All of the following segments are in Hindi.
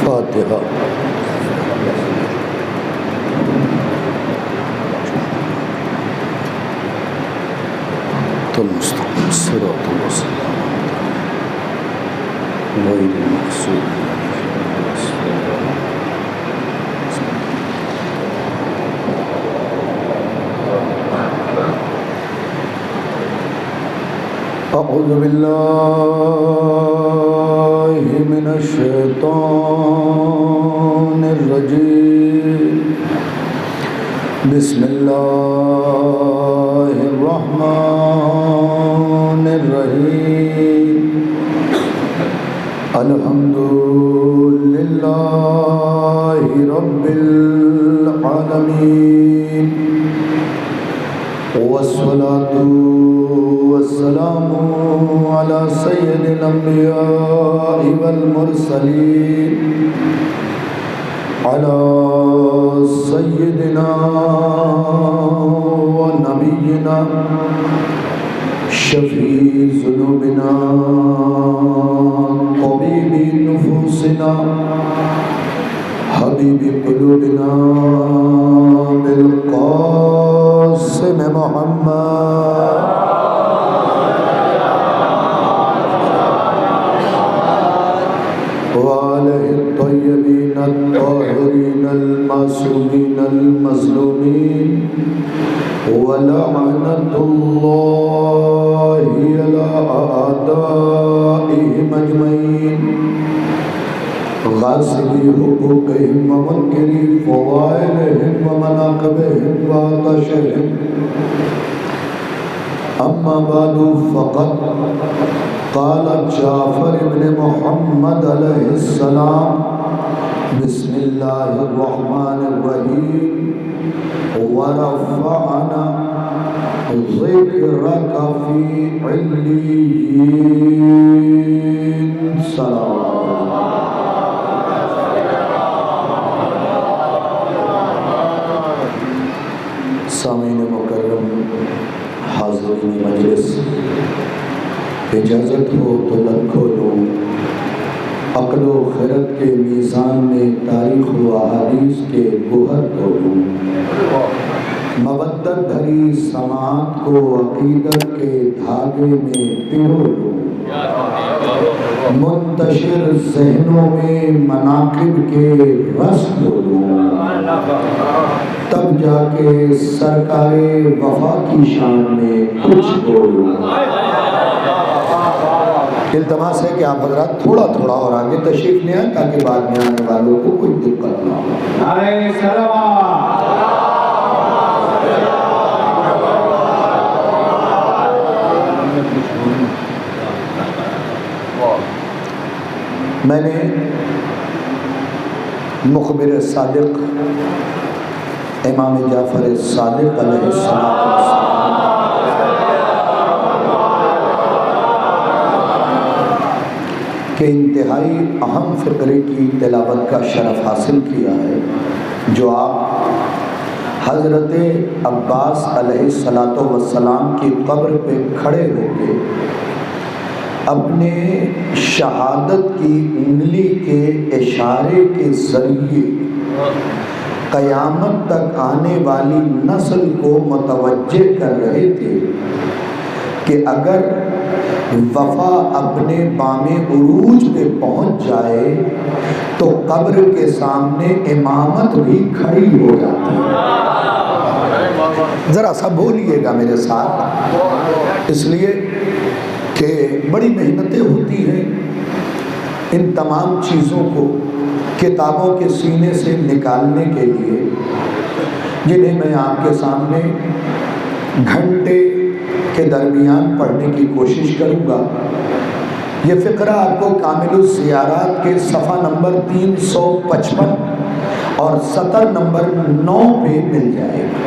फातिहा। अऊज़ु बिल्लाहि मिनश शैतानिर रजीम। बिस्मिल्लाहिर रहमानिर रहीम। अल्हम्दुलिल्लाहि रब्बिल आलमीन। वस्सलातु वस्सलामु अला सय्यिदिल अंबिया'i वल मुरसलीन अला सय्यिदिना व नबिय्यिना शफ़ी ज़ुनूबिना तबीबी नुफूसिना हबीबी क़ुलूबिना बिल क़ासिम मुहम्मद वालिहि तय्यबीन अत्ताहिरीन अल-मासूमीन अल-मज़लूमीन वलअनतुल्लाहि अला आदाइहिम अजमईन गासिबी हुकूक़िहिम व मुनकिरी फ़वाइलिहिम व मनाक़िबिहिम व आताशिहिम। अम्मा बादु फ़क़द क़ाल जाफ़र इब्न मुहम्मद अलैहिस्सलाम बिस्मिल्लाहिर रहमानिर रहीम व रफ़अना ज़िक्रक फ़ी इल्लिय्यीन। सलाम। सामीन मुकर्रम, हाज़िरीन मजलिस, इजाज़त हो तो लब खोलो। अक़्ल व ख़िरत के मीज़ान में तारीख़ व अहादीस के गोहर तोलूं। मवद्दत भरी समात को अक़ीदत के धागे में पिरो लूं। मुंतशिर ज़हनों में मनाक़िब के रस डोलूं। तब जाके सरकारे वफ़ा की शान में कुछ बोलूं। इल्तमास है कि आप हज़रात थोड़ा थोड़ा और आगे तशरीफ़ ले आएं ताकि बाद में आने वालों को कोई दिक्कत ना हो। मैंने मुख़बिर सादिक़ इमाम जाफ़र सादिक़ अलैहिस्सलाम के इंतहाई अहम फ़िक्रे की तिलावत का शरफ़ हासिल किया है, जो आप हज़रत अब्बास अलैहिस्सलातो वस्सलाम की कब्र पे खड़े होके अपने शहादत की उंगली के इशारे के ज़रिए क़यामत तक आने वाली नस्ल को मुतवज्जे कर रहे थे कि अगर वफ़ा अपने बामे उरूज पे पहुँच जाए तो कब्र के सामने इमामत भी खड़ी हो जाती है। ज़रा सा बोलिएगा मेरे साथ, इसलिए कि बड़ी मेहनतें होती हैं इन तमाम चीज़ों को किताबों के सीने से निकालने के लिए, जिन्हें मैं आपके सामने घंटे के दरमियान पढ़ने की कोशिश करूँगा। ये फ़िक्रा आपको कामिलुज़ ज़ियारात के सफ़ा नंबर 355 और सतर नंबर 9 पे मिल जाएगा।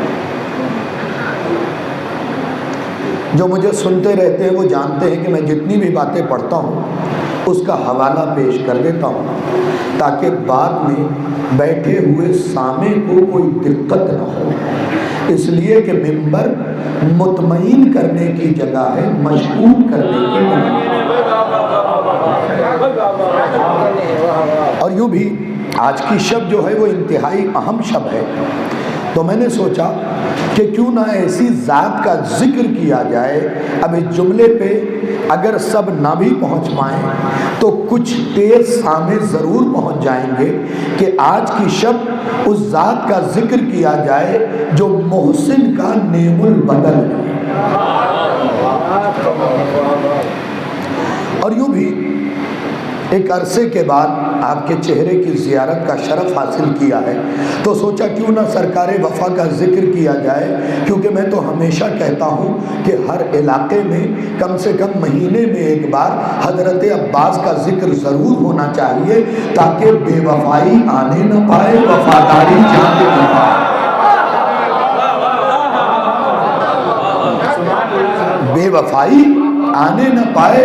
जो मुझे सुनते रहते हैं वो जानते हैं कि मैं जितनी भी बातें पढ़ता हूँ उसका हवाला पेश कर देता हूँ ताकि बाद में बैठे हुए सामे को कोई दिक्कत ना हो। इसलिए कि मिंबर मुतमईन करने की जगह है, मशगूल करने की नहीं। और यूँ भी आज की शब जो है वो इंतहाई अहम शब है, तो मैंने सोचा कि क्यों ना ऐसी ज़ात का जिक्र किया जाए। अब इस जुमले पे अगर सब ना भी पहुँच पाएँ तो कुछ तेज सामे ज़रूर पहुँच जाएंगे कि आज की शब उस ज़ात का जिक्र किया जाए जो मोहसिन का नेमुल बदल है। और यूँ भी एक अरसे के बाद आपके चेहरे की ज़ियारत का शरफ़ हासिल किया है, तो सोचा क्यों ना सरकार वफ़ा का जिक्र किया जाए, क्योंकि मैं तो हमेशा कहता हूँ कि हर इलाके में कम से कम महीने में एक बार हज़रत अब्बास का जिक्र ज़रूर होना चाहिए, ताकि बेवफाई आने न पाए, वफादारी जाने न पाए। बेवफाई आने न पाए,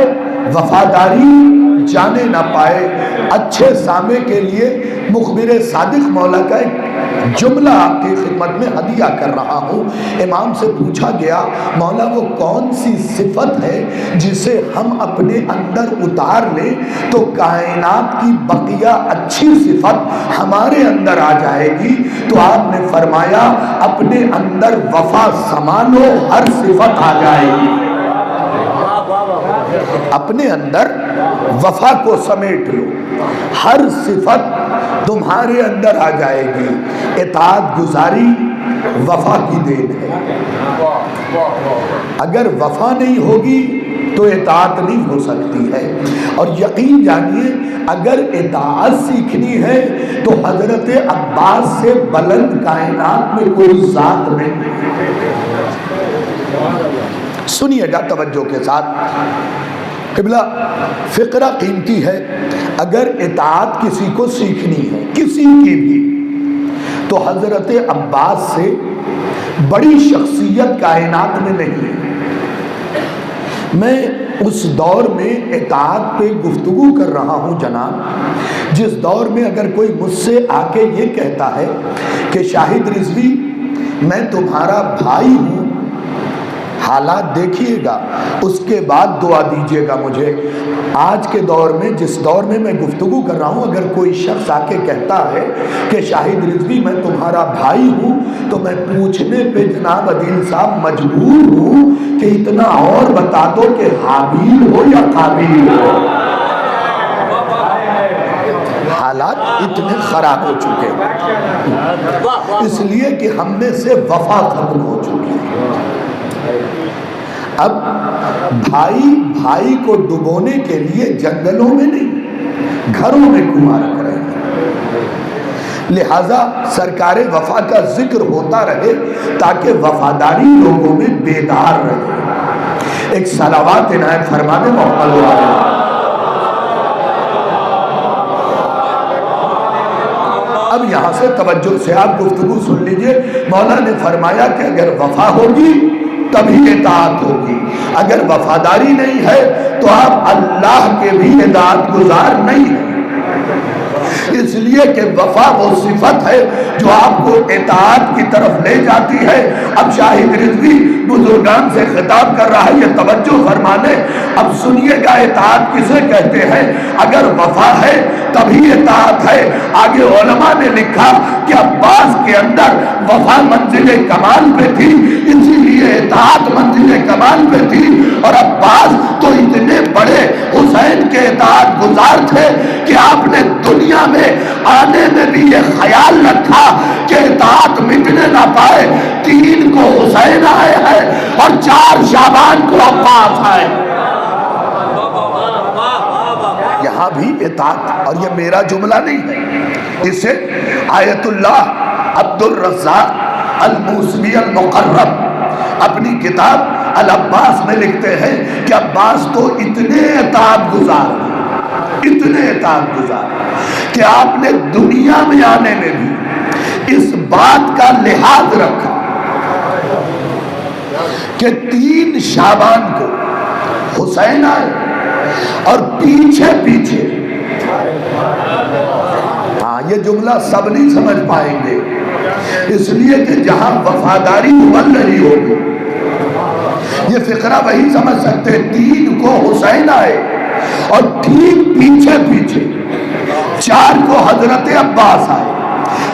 वफादारी जाने ना पाए। अच्छे सामे के लिए मुखबिर सादिक मौला का एक जुमला आपकी खिदमत में हदिया कर रहा हूँ। इमाम से पूछा गया, मौला वो कौन सी सिफत है जिसे हम अपने अंदर उतार लें तो कायनात की बकिया अच्छी सिफत हमारे अंदर आ जाएगी। तो आपने फरमाया, अपने अंदर वफा समा लो, हर सिफत आ जाएगी। अपने अंदर वफा को समेट लो, हर सिफत तुम्हारे अंदर आ जाएगी। इताअत गुजारी वफा की देन है। अगर वफा नहीं होगी तो इताअत नहीं हो सकती है। और यकीन जानिए, अगर इताअत सीखनी है तो हजरत अब्बास से बुलंद कायनात में कोई ज़ात नहीं। सुनिएगा तवज्जो के साथ। क़िबला फ़िक्रा कीमती है। अगर इताअत किसी को सीखनी है, किसी की भी, तो हज़रत अब्बास से बड़ी शख्सियत कायनात में नहीं है। मैं उस दौर में इताअत पे गुफ्तगू कर रहा हूँ जनाब, जिस दौर में अगर कोई मुझसे आके ये कहता है कि शाहिद रिजवी मैं तुम्हारा भाई हूँ, हालात देखिएगा, उसके बाद दुआ दीजिएगा मुझे। आज के दौर में, जिस दौर में मैं गुफ्तगू कर रहा हूँ, अगर कोई शख्स आके कहता है कि शाहिद रिजवी मैं तुम्हारा भाई हूँ, तो मैं पूछने पे जनाब अदील साहब मजबूर हूँ कि इतना और बता दो कि हाबील हो या काबिल हो। हालात इतने खराब हो चुके हैं, इसलिए कि हम में से वफा खत्म हो चुकी है। अब भाई भाई को डुबोने के लिए जंगलों में नहीं, घरों में कुआं रख रहे हैं। लिहाजा सरकार वफा का जिक्र होता रहे ताकि वफादारी लोगों में बेदार रहे। एक सलावात इनायत फरमा दे मोहम्मद वाले। अब यहाँ से तवज्जो से आप गुफ्तगू सुन लीजिए। मौला ने फरमाया कि अगर वफा होगी तभी इताअत होगी, अगर वफादारी नहीं है तो आप अल्लाह के भी इताअत गुजार नहीं है। इसलिए कि वफा वो सिफत है जो आपको इताअत की तरफ ले जाती है। अब शाहिद रिजवी बुजुर्गान से खिताब कर रहा है, ये तवज्जो फरमाने। अब सुनिएगा इताअत किसे कहते हैं। अगर वफा है तभी इताअत है। आगे उलमा ने लिखा कि अब्बास के अंदर वफा मंजिले कमाल पे थी, इसीलिए इताअत मंजिले कमाल पे थी। और अब्बास तो इतने बड़े हुसैन के इताअत गुजार थे कि आपने दुनिया में आने में भी ये ख्याल रखा कि इताअत मिटने ना पाए। 3 को हुसैन आए हैं और 4 शाबान को अब्बास आए। यहाँ भी इताअत, और ये मेरा जुमला नहीं है, इसे आयतुल्लाह अब्दुल रज़्ज़ाक अल मूसवी अल मुक़र्रब अपनी किताब अल अब्बास में लिखते हैं कि अब्बास तो इतने इताअत गुजार, इतने इताअत गुजार कि आपने दुनिया में आने में भी इस बात का लिहाज रखा कि 3 शाबान को हुसैन आए और पीछे पीछे, हाँ ये जुमला सब नहीं समझ पाएंगे, इसलिए कि जहां वफादारी उबल रही होगी, ये फिक्रा वही समझ सकते। 3 को हुसैन आए और ठीक पीछे पीछे 4 को हजरत अब्बास आए।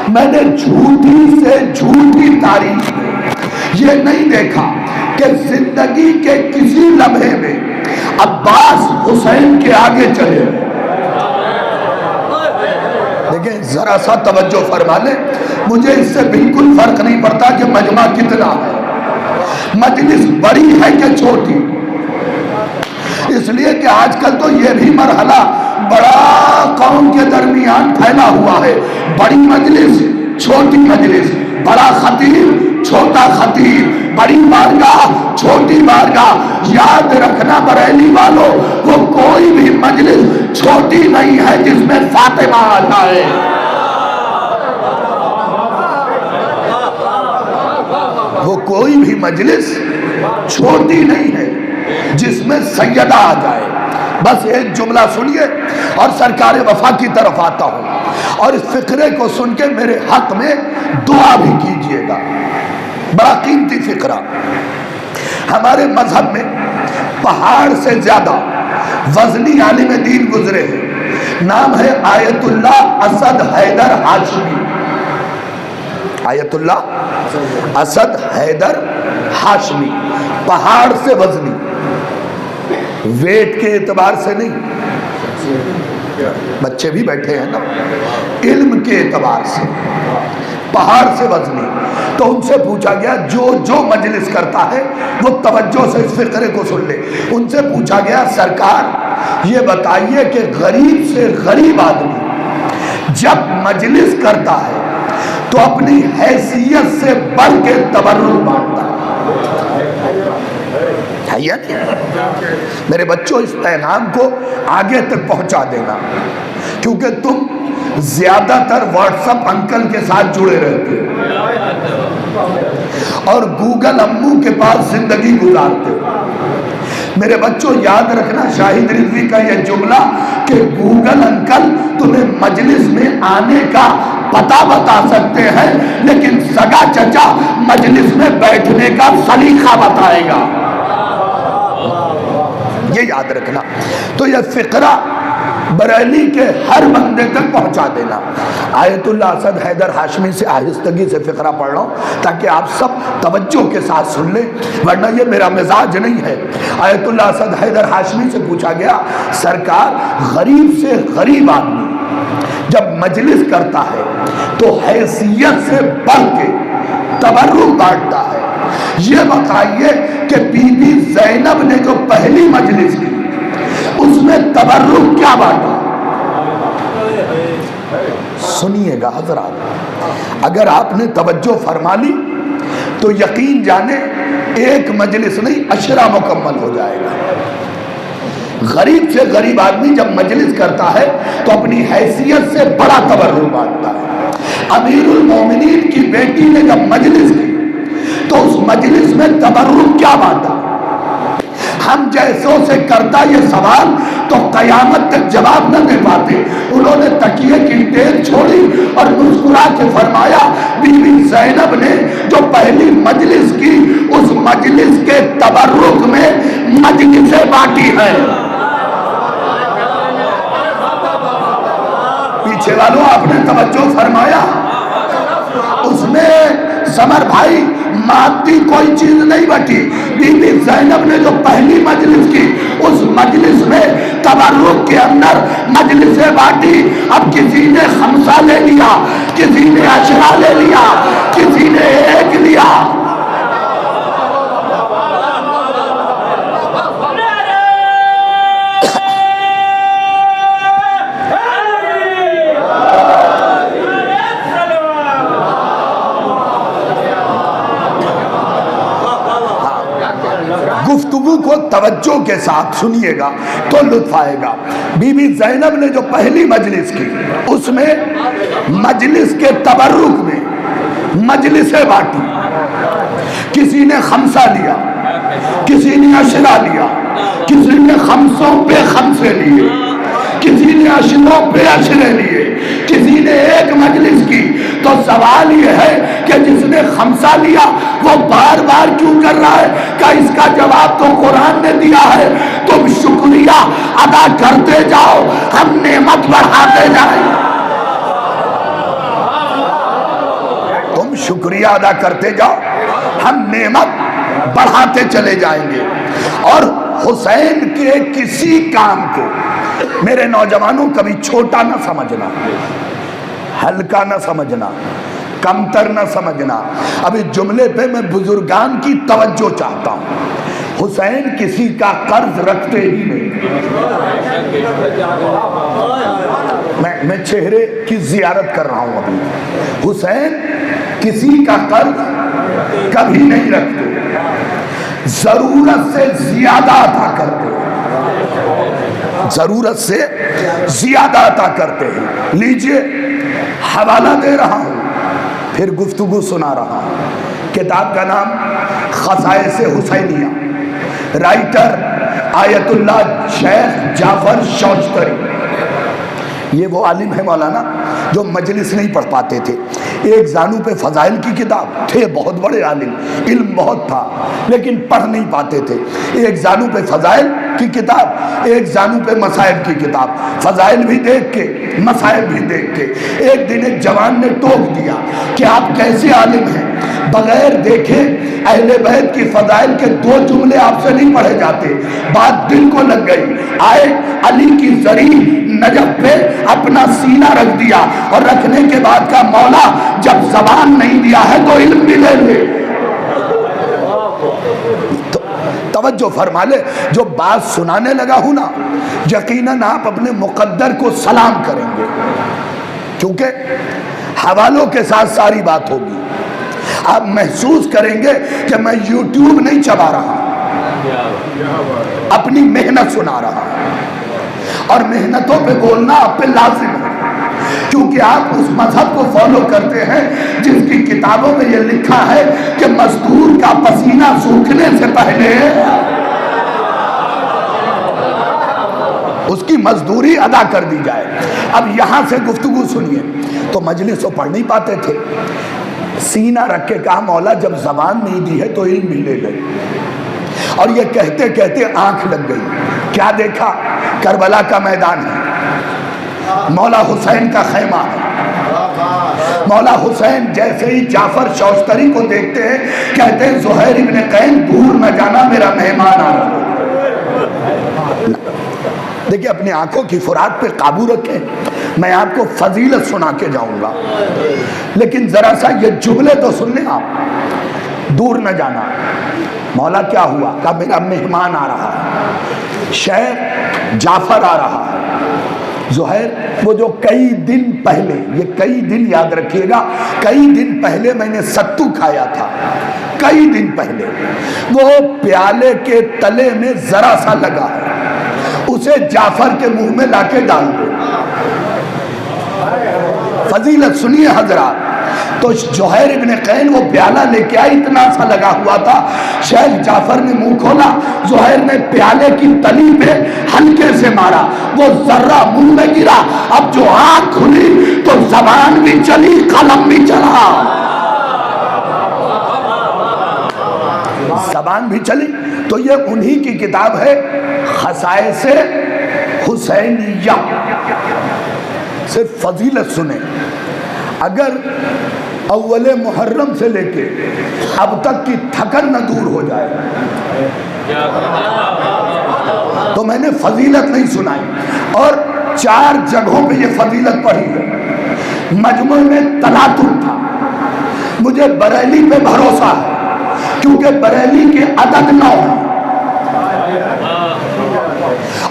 मैंने झूठी से झूठी तारीख ये नहीं देखा कि जिंदगी के किसी लम्हे में अब्बास हुसैन के आगे चले। देखिए जरा सा तवज्जो फरमा ले, मुझे इससे बिल्कुल फर्क नहीं पड़ता कि मजमा कितना है, मजलिस बड़ी है कि छोटी। इसलिए कि आजकल तो ये भी मरहला बड़ा कौम के दरमियान फैला हुआ है, बड़ी मजलिस छोटी मजलिस, बड़ा खतीब छोटा खतीब, बड़ी बारगाह छोटी बारगाह। याद रखना बरेली वालों, वो कोई भी मजलिस छोटी नहीं है जिसमें फातिमा आ जाए। वो कोई भी मजलिस छोटी नहीं है जिसमें सैयदा आ जाए। बस एक जुमला सुनिए और सरकार वफा की तरफ आता हूं, और इस फिक्रे को सुन के मेरे हक में दुआ भी कीजिएगा। बड़ा कीमती फिक्रा। हमारे मजहब में पहाड़ से ज्यादा वजनी आलिम दीन गुजरे हैं। नाम है आयतुल्लाह असद हैदर हाशमी। आयतुल्लाह असद हैदर हाशमी, पहाड़ से वजनी, वेट के एतबार से नहीं, बच्चे भी बैठे हैं ना, इल्म के एतबार से पहाड़ से वजनी। तो उनसे पूछा गया, जो मजलिस करता है वो तवज्जो से इस फिक्रे को सुन ले। उनसे पूछा गया, सरकार ये बताइए कि गरीब से गरीब आदमी जब मजलिस करता है तो अपनी हैसियत से बढ़ के तबर्रुक बांटता है या नहीं? मेरे बच्चों, इस पैगाम को आगे तक पहुंचा देना, क्योंकि तुम ज्यादातर व्हाट्सएप अंकल के साथ जुड़े रहते हो और गूगल अम्मू के पास जिंदगी गुजारते हो। मेरे बच्चों याद रखना शाहिद रिजवी का यह जुमला कि गूगल अंकल तुम्हें मजलिस में आने का पता बता सकते हैं, लेकिन सगा चचा मजलिस में बैठने का सलीका बताएगा। ये याद रखना। तो यह फिक्रा बरेली के हर बंदे तक पहुंचा देना। आयतुल्लाह असद हैदर हाशमी से आहिस्तगी से फिक्रा पढ़ रहा हूं ताकि आप सब तवज्जो के साथ सुन लें, वरना ये मेरा मिजाज नहीं है। आयतुल्लाह असद हैदर हाशमी से पूछा गया, सरकार गरीब से गरीब आदमी जब मजलिस करता है तो हैसियत से बढ़ के तबर्रुक बांटता है। ये बताइए कि बीबी ज़ैनब ने जो पहली मजलिस की उसमें तबर्रुक क्या बांटा? सुनिएगा हजरात, अगर आपने तवज्जो फरमा ली तो यकीन जाने एक मजलिस नहीं अशरा मुकम्मल हो जाएगा। गरीब से गरीब आदमी जब मजलिस करता है तो अपनी हैसियत से बड़ा तबर्रुक बांटता है। अमीरुल मोमिनीन की बेटी ने जब मजलिस की तो उस मजलिस में तबर्रुक क्या बांटा? हम जैसों से करता ये सवाल तो कयामत तक जवाब न दे पाते। उन्होंने तकिए की टेल छोड़ी और मुस्कुरा के फरमाया, बीबी ज़ैनब ने जो पहली मजलिस की उस मजलिस के तबर्रुक में मजलिसें बांटी है। पीछे वालों आपने तवज्जो फरमाया, उसमें समर भाई मादी कोई चीज नहीं बची। बीबी ज़ैनब ने जो पहली मजलिस की उस मजलिस में तबर्रुक के अंदर मजलिसें बांटी। अब किसी ने खमसा ले लिया, किसी ने अशरा ले लिया, किसी ने एक लिया। गुफ्तगू को तवज्जो के साथ सुनिएगा तो लुत्फ आएगा। बीबी ज़ैनब ने जो पहली मजलिस की उसमें मजलिस के तबर्रुक में मजलिसें बांटी। किसी ने खमसा लिया, किसी ने अशरा लिया, किसी ने खमसों पे खमसे लिए, किसी ने अशरों पे अशरे लिए, किसी ने एक मजलिस की। तो सवाल यह है कि जिसने खमसा लिया वो बार बार क्यों कर रहा है? क्या इसका जवाब तो कुरान ने दिया है। तो तुम शुक्रिया अदा करते जाओ, हम नेमत बढ़ाते जाएंगे। तुम शुक्रिया अदा करते जाओ, हम नेमत बढ़ाते चले जाएंगे। और हुसैन के किसी काम को मेरे नौजवानों कभी छोटा ना समझना, हल्का ना समझना, कमतर ना समझना। अभी जुमले पे मैं बुजुर्गान की तवज्जो चाहता हूं। हुसैन किसी का कर्ज रखते ही नहीं। मैं चेहरे की जियारत कर रहा हूं अभी। हुसैन किसी का कर्ज कभी नहीं रखते, जरूरत से ज्यादा अता करते, जरूरत से ज्यादा अता करते हैं। लीजिए, हवाला दे रहा हूं, फिर गुफ्तगू सुना रहा हूं। किताब का नाम खसाइस हुसैनिया, राइटर आयतुल्लाह शेख जाफर शौस्तरी। ये वो आलिम है मौलाना जो मजलिस नहीं पढ़ पाते थे। एक जानू पे फजाइल की किताब, थे बहुत बड़े आलिम, इल्म बहुत था, लेकिन पढ़ नहीं पाते थे। एक जानू पे फजाइल की किताब, एक जानू पे मसाइब की किताब। फजाइल भी देख के, मसाइब भी देख के एक दिन एक जवान ने टोक दिया कि आप कैसे आलिम हैं, बगैर देखे अहले बैत की फजाइल के 2 जुमले आपसे नहीं पढ़े जाते। बात दिल को लग गई। आए अली की जरी नजफ पे अपना सीना रख दिया, और रखने के बाद का मौला जब जबान नहीं दिया है तो इल्म भी ले ले। तो तवज्जो फरमा ले, जो बात सुनाने लगा हूं ना, यकीनन आप अपने मुकद्दर को सलाम करेंगे, क्योंकि हवालों के साथ सारी बात होगी। आप महसूस करेंगे कि मैं यूट्यूब नहीं चबा रहा, अपनी मेहनत सुना रहा, और मेहनतों पे बोलना आप पे लाजिम है, क्योंकि आप उस मजहब को फॉलो करते हैं जिसकी किताबों में यह लिखा है कि मजदूर का पसीना सूखने से पहले उसकी मजदूरी अदा कर दी जाए। अब यहां से गुफ्तगू सुनिए। तो मजलिस तो पढ़ नहीं पाते थे, सीना रख के कहा मौला जब जबान नहीं दी है तो इल्म भी ले ले। और ये कहते कहते आंख लग गई। क्या देखा? करबला का मैदान है, मौला हुसैन का खैमा है। मौला हुसैन जैसे ही जाफर शौस्तरी को देखते हैं, कहते हैं ज़ुहैर इब्न कैन दूर न जाना, मेरा मेहमान आ रहा है। देखिए, अपनी आंखों की फुरात पे काबू रखें। मैं आपको फजीलत सुना के जाऊंगा, लेकिन जरा सा ये जुमले तो सुन लें आप। दूर न जाना, मौला क्या हुआ? कहा मेरा मेहमान आ रहा है, शेख जाफर आ रहा है। ज़ुहैर, वो जो कई दिन पहले, ये कई दिन याद रखिएगा, कई दिन पहले मैंने सत्तू खाया था, कई दिन पहले, वो प्याले के तले में जरा सा लगा है, उसे जाफर के मुंह में लाके डाल दो। फजीलत सुनिए हजरात। तो ज़ुहैर इब्न कैन वो प्याला लेके आए, इतना सा लगा हुआ था। शेख जाफर ने मुंह खोला, ज़ुहैर ने प्याले की तली पे हल्के से मारा, वो जर्रा मुंह में गिरा। अब जो आंख खुली तो जबान भी चली, कलम भी चला, जबान भी चली। तो ये उन्हीं की किताब है खसाइस हुसैनिया। सिर्फ फजीलत सुने। अगर अव्वले मुहर्रम से लेके अब तक की थकन न दूर हो जाए तो मैंने फजीलत नहीं सुनाई। और 4 जगहों पे ये फजीलत पढ़ी है। मजमू में तलातुल था। मुझे बरेली पे भरोसा है, क्योंकि बरेली के अदद 9 हैं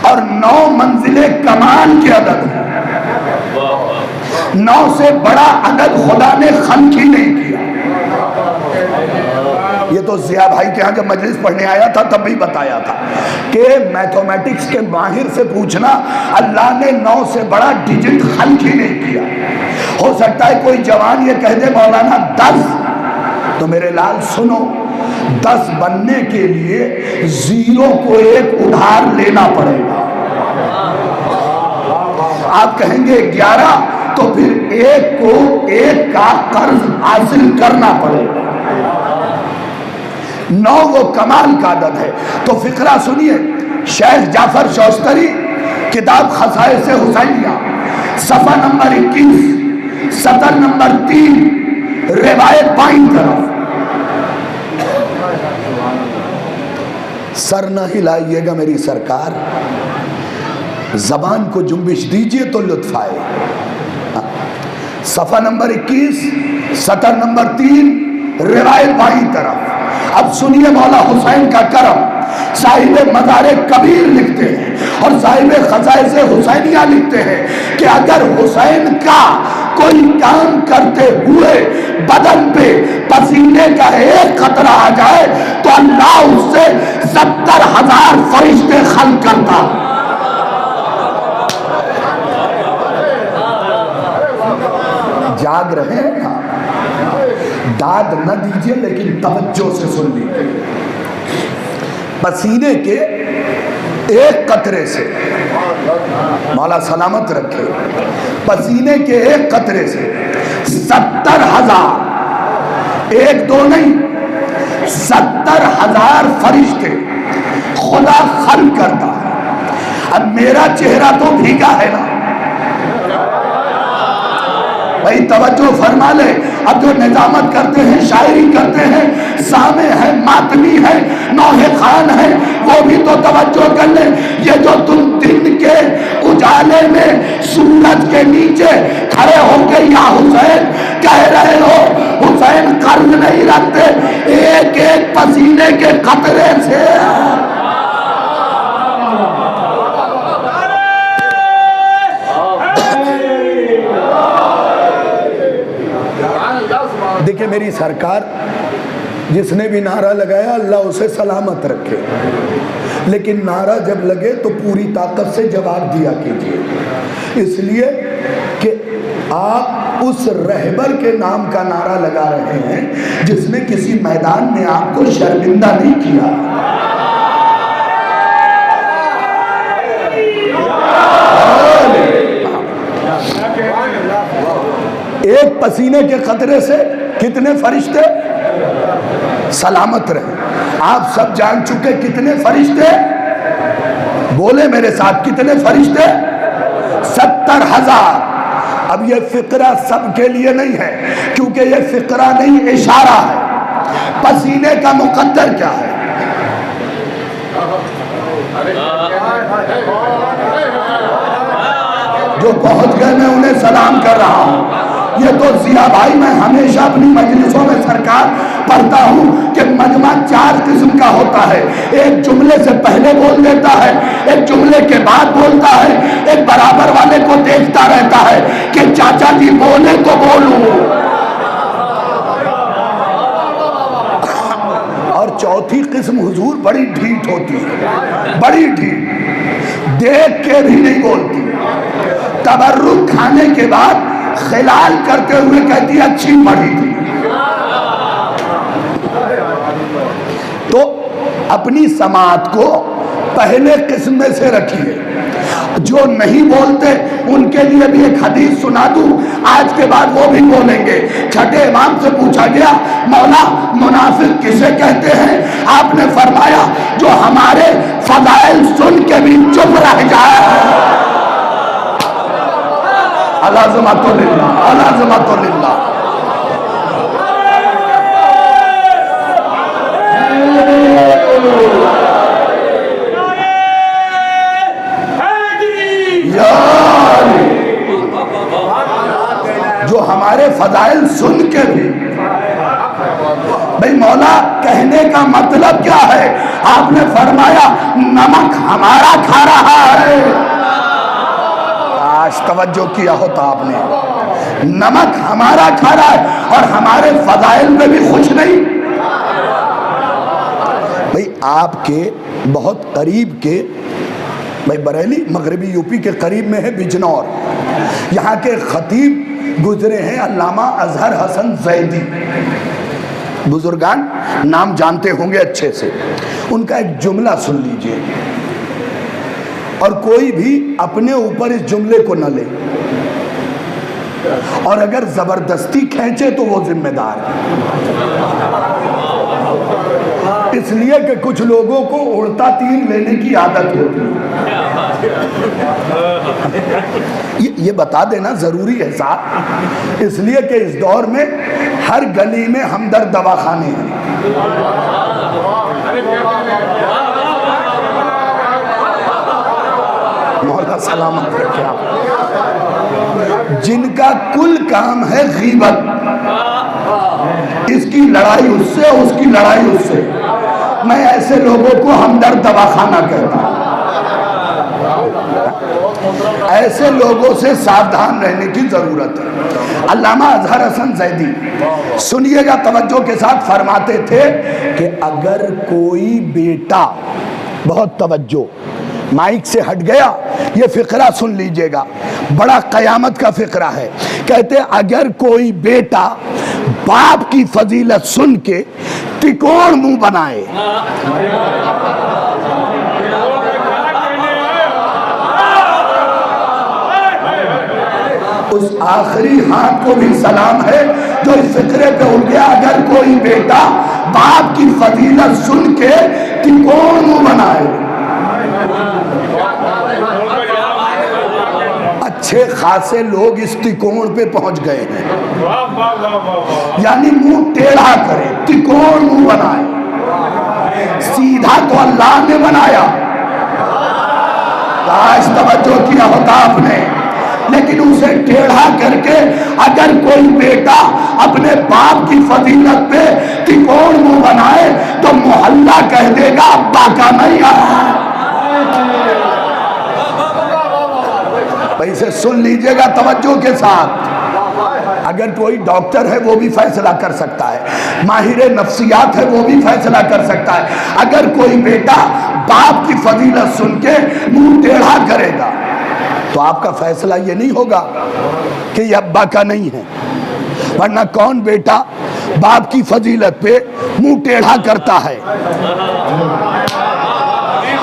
और 9 मंजिले कमाल के अदद हैं। 9 से बड़ा अदद खुदा ने खल्क ही नहीं किया। ये तो जिया भाई के यहाँ जब मजलिस पढ़ने आया था तब भी बताया था कि मैथमेटिक्स के माहिर से पूछना, अल्लाह ने 9 से बड़ा डिजिट खल्क ही नहीं किया। हो सकता है कोई जवान ये कह दे मौलाना 10, तो मेरे लाल सुनो, 10 बनने के लिए 0 को 1 उधार लेना पड़ेगा। आप कहेंगे 11, तो फिर 1 को 1 का कर्ज हासिल करना पड़ेगा। 9 वो कमाल का अदद है। तो फिक्रा सुनिए, शेख जाफर शौस्तरी, किताब खसाइस हुसैनिया, सफा नंबर 21, सतर नंबर 3, रिवायत बाईं तरफ। सर न हिलाइएगा मेरी सरकार, जबान को जुम्बिश दीजिए तो लुत्फ आए। सफा नंबर 21, सतर नंबर 3, रिवायत बाईं तरफ। अब सुनिए मौला हुसैन का करम। साहिब मज़ारे कबीर लिखते हैं और साहिब खसाइस हुसैनिया लिखते हैं कि अगर हुसैन का कोई काम करते हुए बदन पे पसीने का एक कतरा आ जाए तो अल्लाह उससे 70,000 फरिश्ते खल्क करता। जाग रहे हैं ना, दाद न दीजिए लेकिन तवज्जो से सुन लीजिए। पसीने के एक कतरे से, मौला सलामत रखे, पसीने के एक कतरे से 70,000, एक दो नहीं 70,000 फरिश्ते खुदा खल्क करता है। अब मेरा चेहरा तो भीगा है ना भाई, तवज्जो फरमा ले। अब जो निजामत करते हैं, शायरी करते हैं, सामे है, मातमी है, नौहे खान है, वो भी तो तवज्जो कर ले। ये जो तुम दिन के उजाले में सूरज के नीचे खड़े होके या हुसैन कह रहे हो, हुसैन कर्ज नहीं रखते, एक एक पसीने के कतरे से। देखिए मेरी सरकार, जिसने भी नारा लगाया अल्लाह उसे सलामत रखे, लेकिन नारा जब लगे तो पूरी ताकत से जवाब दिया कीजिए। इसलिए कि आप उस रहबर के नाम का नारा लगा रहे हैं जिसने किसी मैदान में आपको शर्मिंदा नहीं किया। एक पसीने के खतरे से कितने फरिश्ते सलामत रहे। आप सब जान चुके कितने फरिश्ते, बोले मेरे साथ, कितने फरिश्ते? 70,000। अब ये फिक्रा सबके लिए नहीं है, क्योंकि ये फिक्रा नहीं, इशारा है। पसीने का मुकद्दर क्या है? जो पहुंच गए मैं उन्हें सलाम कर रहा हूं। ये तो जिया भाई, मैं हमेशा अपनी मजलिसों में सरकार पढ़ता हूँ कि मजमा 4 किस्म का होता है। एक जुमले से पहले बोल देता है, एक जुमले के बाद बोलता है, एक बराबर वाले को देखता रहता है कि चाचा जी बोले तो बोलूं, और चौथी किस्म हुजूर बड़ी ढीठ होती है, बड़ी ढीठ, देख के भी नहीं बोलती। तबर्रुक खाने के बाद खिलाल करते हुए कहती अच्छी पढ़ी थी। तो अपनी समात को पहले किस्म में से रखिए। जो नहीं बोलते उनके लिए भी एक हदीस सुना दूं, आज के बाद वो भी बोलेंगे। छठे इमाम से पूछा गया, मौला मुनाफिक किसे कहते हैं? आपने फरमाया जो हमारे फदाइल सुन के भी चुप रह जाए। अलाज़मतुल्लाह, अलाज़मतुल्लाह। जो हमारे फजाइल सुन के भी, भाई मौला कहने का मतलब क्या है? आपने फरमाया नमक हमारा खा रहा है। आज तवज्जो किया होता आपने, नमक हमारा खा रहा है और हमारे फजाइल में भी खुश नहीं। भाई आपके बहुत करीब के, भाई बरेली मगरबी यूपी के करीब में है बिजनौर, यहाँ के खतीब गुजरे हैं अल्लामा अजहर हसन जैदी, बुजुर्गान नाम जानते होंगे अच्छे से। उनका एक जुमला सुन लीजिए और कोई भी अपने ऊपर इस जुमले को न ले, और अगर जबरदस्ती खींचे तो वो जिम्मेदार है। इसलिए कि कुछ लोगों को उड़ता तीर लेने की आदत होती है। ये बता देना जरूरी है साहब, इसलिए कि इस दौर में हर गली में हमदर्द दवाखाने हैं। मौला सलामत रखे आप। जिनका कुल काम है गीबत, इसकी लड़ाई उससे, उसकी लड़ाई उससे, मैं ऐसे लोगों को हमदर्द दवाखाना कहता हूं। ऐसे लोगों से सावधान रहने की जरूरत है। अल्लामा अजहर हसन ज़ैदी सुनिएगा तवज्जो के साथ, फरमाते थे कि अगर कोई बेटा, बहुत तवज्जो, माइक से हट गया, ये फिक्रा सुन लीजिएगा, बड़ा कयामत का फिक्रा है। कहते अगर कोई बेटा बाप की फजीलत सुन के तिकोड़ मुंह बनाए, उस आखिरी हाथ को भी सलाम है जो इस फिक्रे पे उड़ गया। अगर कोई बेटा बाप की फजीलत सुन के तिकोड़ मुंह बनाए, अच्छे खासे लोग इस तिकोड़ पे पहुंच गए हैं, यानी मुंह टेढ़ा करे, तिकोड़ मुंह बनाए। सीधा तो अल्लाह ने बनाया, काश तवज्जो किया होता आपने, लेकिन उसे टेढ़ा करके अगर कोई बेटा अपने बाप की फजीलत पे तिकोड़ मुंह बनाए तो मोहल्ला कह देगा अब्बा का नहीं आया। इसे सुन लीजिएगा तवज्जो के साथ। अगर कोई डॉक्टर है वो भी फैसला कर सकता है, माहिर नफ्सियात है वो भी फैसला कर सकता है। अगर कोई बेटा बाप की फजीलत सुन के मुंह टेढ़ा करेगा तो आपका फैसला ये नहीं होगा कि ये अब्बा का नहीं है, वरना कौन बेटा बाप की फजीलत पे मुंह टेढ़ा करता है।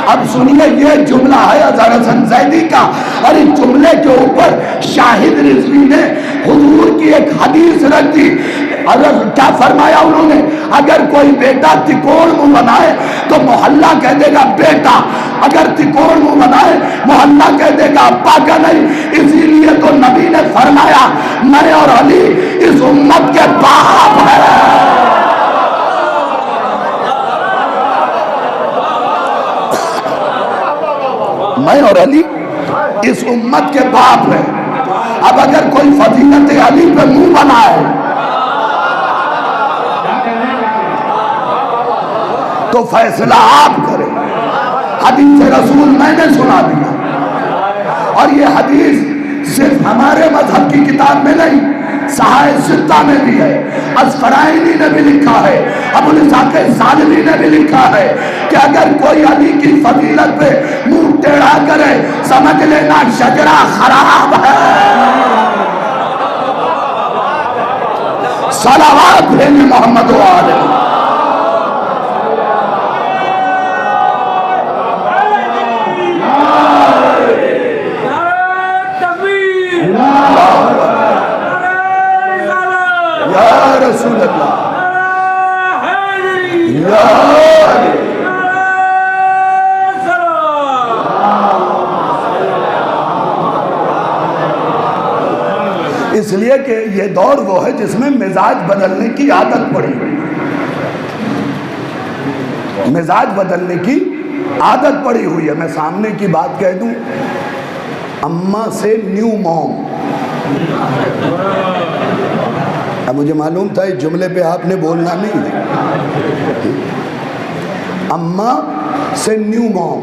अब सुनिए, ये जुमला है अज़हर हसन ज़ैदी का, और इस जुमले के ऊपर शाहिद रिज़वी ने हुजूर की एक हदीस रख दी। अगर क्या फरमाया उन्होंने, अगर कोई बेटा तिकोड़ मुंह बनाए तो मोहल्ला कह देगा बेटा, अगर तिकोड़ मुंह बनाए मोहल्ला कह देगा अब्बा का नहीं। इसीलिए तो नबी ने फरमाया मैं और अली इस उम्मत के बाप हैं। मैं और अली इस उम्मत के बाप हैं। अब अगर कोई फजीलत अली पे मुंह बनाए तो फैसला आप करें। हदीस रसूल मैंने सुना दिया, और ये हदीस सिर्फ हमारे मजहब की किताब में नहीं, सहाय सित्ता में भी है, अस्फराइनी ने भी लिखा है, अबुल इस्हाक सालवी ने भी लिखा है कि अगर कोई अली की फजीलत पे मुंह टेढ़ा करे समझ लेना शजरा खराब है। सलावत भेजे मोहम्मद वाले। रसूल अल्लाह इसलिए कि ये दौर वो है जिसमें मिजाज बदलने की आदत पड़ी, मिजाज बदलने की आदत पड़ी हुई है। मैं सामने की बात कह दूं, अम्मा से न्यू मॉम। अब मुझे मालूम था इस जुमले पे आपने बोलना नहीं है। अम्मा से न्यू मॉम,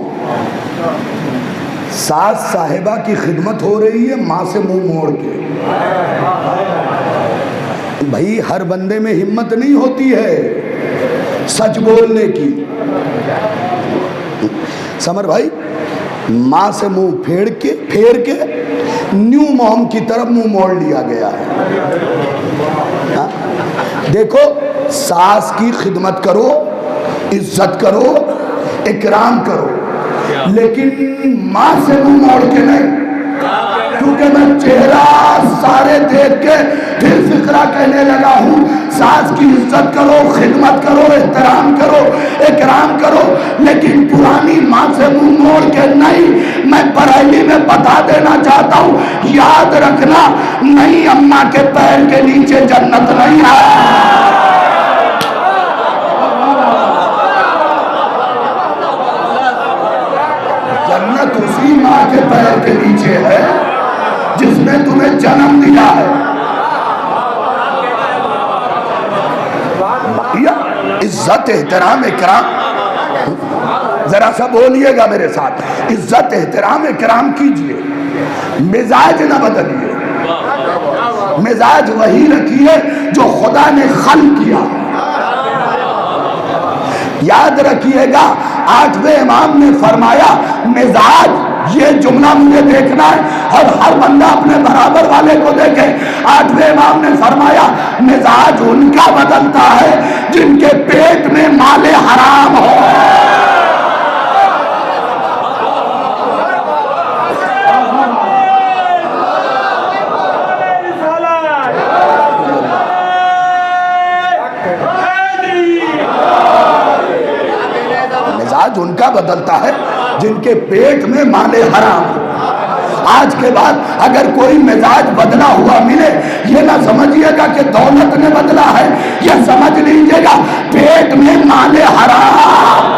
सास साहिबा की खिदमत हो रही है माँ से मुंह मोड़ के। भाई हर बंदे में हिम्मत नहीं होती है सच बोलने की। समर भाई, माँ से मुंह फेर के न्यू मॉम की तरफ मुंह मोड़ लिया गया है। हा? देखो, सास की खिदमत करो, इज्जत करो, इकराम करो, लेकिन माँ से मुंह मोड़ के नहीं। क्योंकि मैं चेहरा सारे देख के फिर फिक्रा कहने लगा हूँ, सास की इज्जत करो, खिदमत करो, एहतराम करो, इकराम करो, लेकिन पुरानी माँ से मुंह मोड़ के नहीं। मैं बरेली में बता देना चाहता हूँ, याद रखना, नहीं अम्मा के पैर के नीचे जन्नत नहीं है। जन्नत उसी माँ के पैर के नीचे है जिसने तुम्हें जन्म दिया है। इज्जत एहतराम इकराम, जरा सा बोलिएगा मेरे साथ, इज्जत एहतराम इकराम कीजिए, मिजाज ना बदलिए, मिजाज वही रखिए जो खुदा ने खल्क किया। याद रखिएगा, 8वें इमाम ने फरमाया मिजाज, ये जुमला मुझे देखना है और हर बंदा अपने बराबर वाले को देखे। 8वें इमाम ने फरमाया मिजाज उनका बदलता है जिनके पेट में माले हराम हो। मिजाज उनका बदलता है जिनके पेट में माले हराम हो। आज के बाद अगर कोई मिजाज बदला हुआ मिले, ये ना समझिएगा कि दौलत ने बदला है, ये समझ लीजिएगा पेट में माले हराम।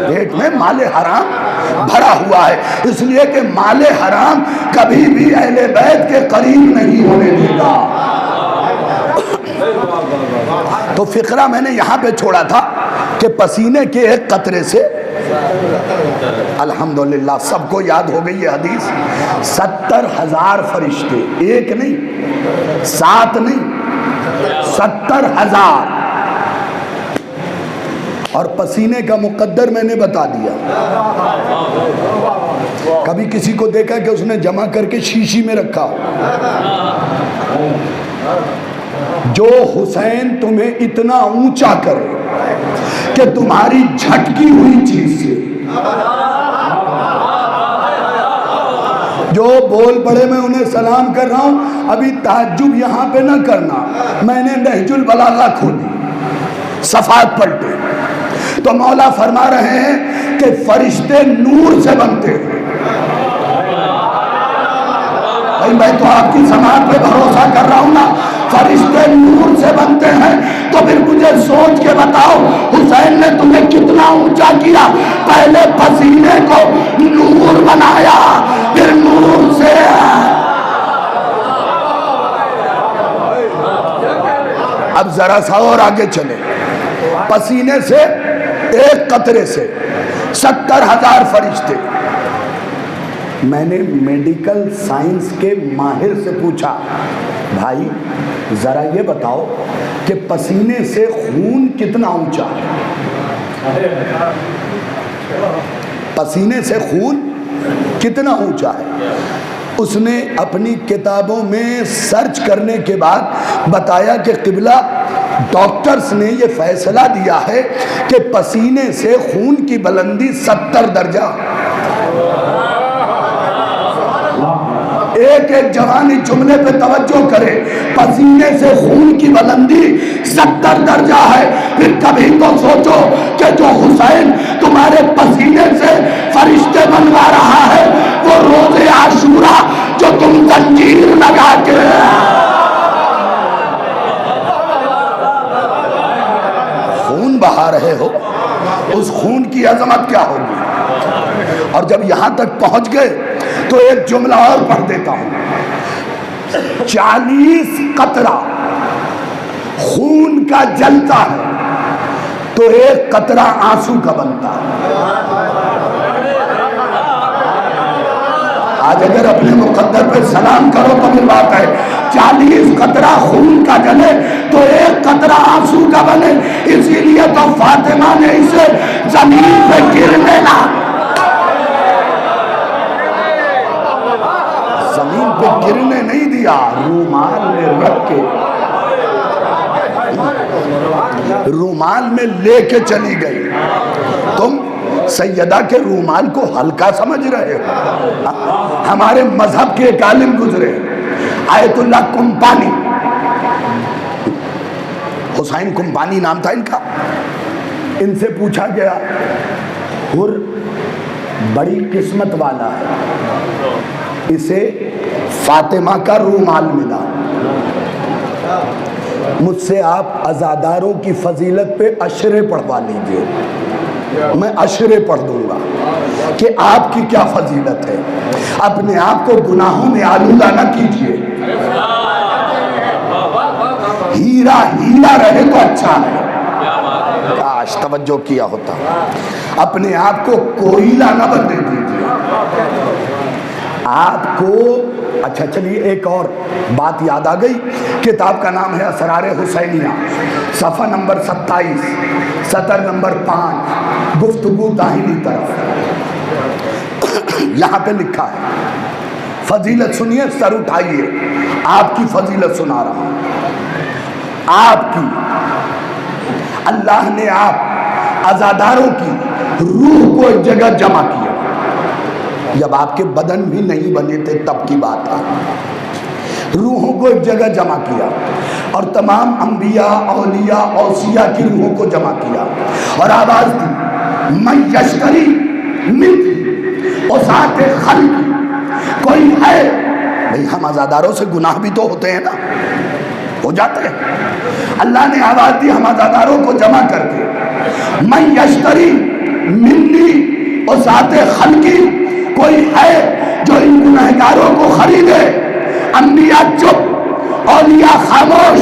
पेट में माले हराम भरा हुआ है, इसलिए कि माले हराम कभी भी अहले बैत के करीब नहीं होने देगा। तो फिक्रा मैंने यहां पे छोड़ा था कि पसीने के एक कतरे से, अल्हम्दुलिल्लाह सबको याद हो गई ये हदीस, 70,000 फरिश्ते, एक नहीं, 7 नहीं, 70,000। और पसीने का मुकद्दर मैंने बता दिया। कभी किसी को देखा कि उसने जमा करके शीशी में रखा हो? जो हुसैन तुम्हें इतना ऊंचा करे कि तुम्हारी झटकी हुई चीज से जो बोल पड़े, मैं उन्हें सलाम कर रहा हूं, अभी ताज्जुब यहां पे ना करना, मैंने नहजुल बलागा खोली, सफात पलटे, तो मौला फरमा रहे हैं कि फरिश्ते नूर से बनते हैं। भाई मैं तो आपकी समाज पे भरोसा कर रहा हूं ना, फरिश्ते नूर से बनते हैं। तो फिर मुझे सोच के बताओ, हुसैन ने तुम्हें कितना ऊंचा किया? पहले पसीने को नूर बनाया, फिर नूर से अब जरा सा और आगे चले। पसीने से, एक कतरे से 70,000 फरिश्ते। मैंने मेडिकल साइंस के माहिर से पूछा, भाई जरा ये बताओ कि पसीने से खून कितना ऊंचा है? पसीने से खून कितना ऊंचा है? उसने अपनी किताबों में सर्च करने के बाद बताया कि किबला डॉक्टर्स ने ये फैसला दिया है कि पसीने से खून की बुलंदी 70 दर्जा। एक एक जवानी जुमले पे तवज्जो करे, पसीने से खून की बुलंदी 70 दर्जा है। फिर कभी तो सोचो कि जो हुसैन तुम्हारे पसीने से फरिश्ते बनवा रहा है, वो रोज़े आशूरा जो तुम जंजीर लगा के खून बहा रहे हो, उस खून की अजमत क्या होगी? और जब यहां तक पहुंच गए तो एक जुमला और पढ़ देता हूं। 40 कतरा खून का जलता है तो एक कतरा आंसू का बनता है। आज अगर अपने मुकद्दर पे सलाम करो तो फिर बात है, 40 कतरा खून का जले तो एक कतरा आंसू का बने। इसीलिए तो फातिमा ने इसे जमीन पे गिरने ना, जमीन पे गिरने नहीं दिया, रूमाल में रख के, रूमाल में लेके चली गई। तुम सैयदा के रूमाल को हल्का समझ रहे हो? हमारे मजहब के एक आलिम गुजरे, आयतुल्लाह कुम्पानी, हुसैन कुम्पानी नाम था इनका। इनसे पूछा गया, हुर बड़ी किस्मत वाला है, इसे फातिमा का रूमाल मिला, मुझसे आप अज़ादारों की फजीलत पे अशरे पढ़वा लीजिए। मैं अशरे पढ़ दूंगा कि आपकी क्या फजीलत है। अपने आप को गुनाहों में आलूदा न कीजिए। हीरा हीरा रहे तो अच्छा है, काश तवज्जो किया होता। अपने आप को कोयला न बनने दीजिए। आपको अच्छा, चलिए एक और बात याद आ गई। किताब का नाम है असरार हुसैनिया, सफ़ा नंबर 27, सतर नंबर 5, गुफ्तगू दाहिनी तरफ। यहाँ पे लिखा है, फजीलत सुनिए, सर उठाइए, आपकी फजीलत सुना रहा हूँ। आपकी, अल्लाह ने आप अज़ादारों की रूह को एक जगह जमा किया, जब आपके बदन भी नहीं बने थे तब की बात है। रूहों को एक जगह जमा किया और तमाम अंबिया, औलिया, औसिया की रूहों को जमा किया और आवाज दी, मैं यश्करी मिल उसाते खल्क़, कोई है भाई। हम अज़ादारों से गुनाह भी तो होते हैं ना, हो जाते हैं। अल्लाह ने आवाज दी हम अज़ादारों को जमा करके, मैं यश्करी मिन्नी उसाते खल्क़ी, कोई है जो इन गुनहगारों को खरीदे। अंबिया चुप, औलिया खामोश,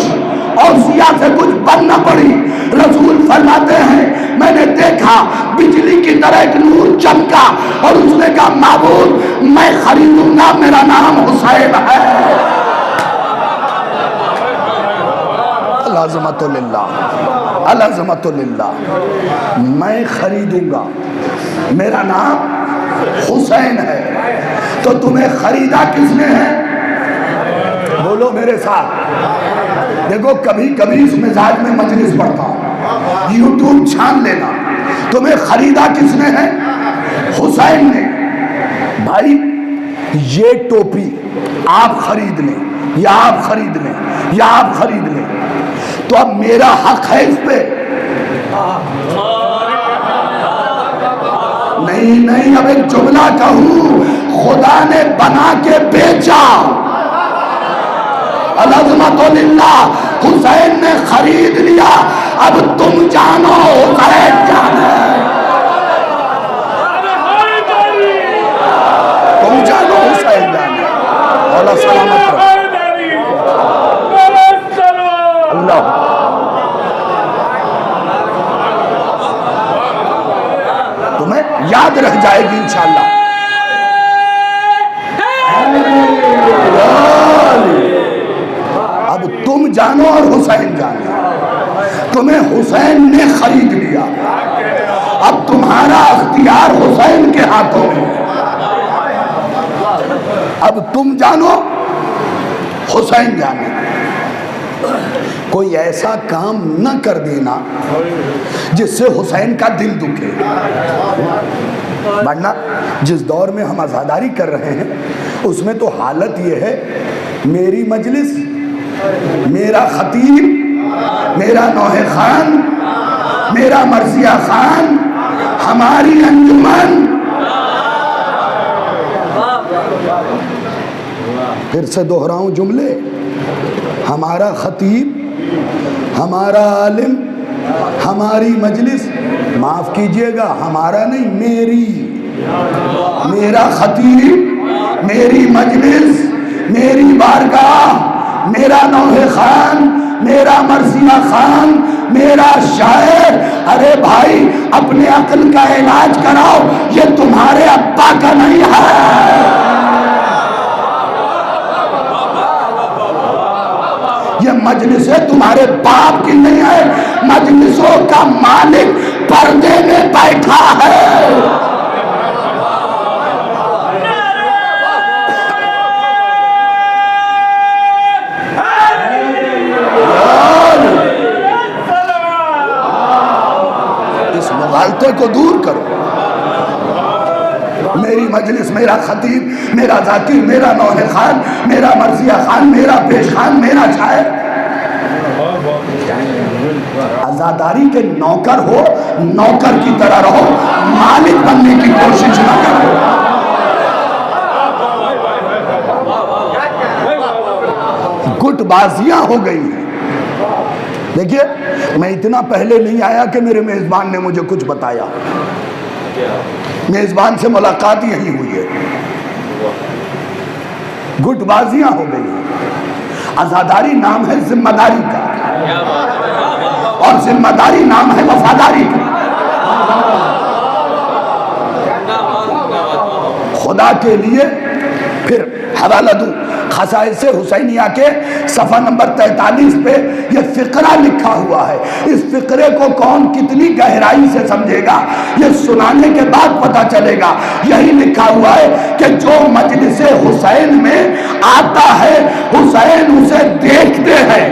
औसिया से कुछ बनना पड़ी। रसूल फरमाते हैं, मैंने देखा बिजली की तरह एक नूर चमका और उसने कहा, माबूद मैं खरीदूंगा, मेरा नाम हुसैन है। अज़मतुल्लाह, अज़मतुल्लाह, मैं खरीदूंगा, मेरा नाम हुसैन है। तो तुम्हें खरीदा किसने है? बोलो मेरे साथ। देखो कभी कभी इस मिजाज में मजलिस पढ़ता हूं, यूट्यूब छान लेना। तुम्हें खरीदा किसने है? हुसैन ने। भाई ये टोपी आप खरीद लें या आप खरीद लें या आप खरीद लें, तो अब मेरा हक है इस पे? नहीं नहीं, अब एक जुमला कहूं, खुदा ने बना के बेचा। अल्हम्दुलिल्लाह, हुसैन ने खरीद लिया। अब तुम जानो हुसैन जाने, तुम जानो हुसैन जाने। अल्लाह सलामत रहो। अल्लाह तुम्हें याद रह जाएगी इंशाअल्लाह। अब तुम जानो और हुसैन जानो। तुम्हें हुसैन ने खरीद लिया, अब तुम्हारा अख्तियार हुसैन के हाथों में। अब तुम जानो, हुसैन जाने। कोई ऐसा काम न कर देना जिससे हुसैन का दिल दुखे। वरना जिस दौर में हम आज़ादारी कर रहे हैं उसमें तो हालत ये है, मेरी मजलिस, मेरा खतीब, मेरा नौहे खान, मेरा मर्जिया खान, हमारी अंजुमन। फिर से दोहराऊं जुमले, हमारा खतीब, हमारा आलिम, हमारी मजलिस, माफ कीजिएगा हमारा नहीं, मेरी, मेरा खतीब, मेरी मजलिस, मेरी बारगाह, मेरा नौहे खान, मेरा मर्जिया खान, मेरा शायर। अरे भाई अपने अक्ल का इलाज कराओ, ये तुम्हारे अब्बा का नहीं है, ये मजलिसें तुम्हारे बाप की नहीं है। मजलिसों का मालिक पर्दे में बैठा है। इस मुगालते को दूर करो। मेरा खतीब, मेरा जाकिर, मेरा नौहे खान, मेरा मर्जिया खान, मेरा पेश खान, मेरा शायर। आजादारी के नौकर हो, नौकर की तरह रहो, मालिक बनने की कोशिश न करो। गुटबाजियां हो गई हैं। देखिए, मैं इतना पहले नहीं आया कि मेरे मेजबान ने मुझे कुछ बताया। मेजबान से मुलाकात यही हुई है। गुटबाजियां हो गई हैं। आजादारी नाम है जिम्मेदारी का, और जिम्मेदारी नाम है वफादारी का। खुदा के लिए फिर हवाला दूं, खसाइस हुसैनिया के सफ़ा नंबर 43 पे ये फ़िक्रा लिखा हुआ है। इस फ़िक्रे को कौन कितनी गहराई से समझेगा, ये सुनाने के बाद पता चलेगा। यही लिखा हुआ है कि जो मजलिस हुसैन में आता है, हुसैन उसे देखते हैं।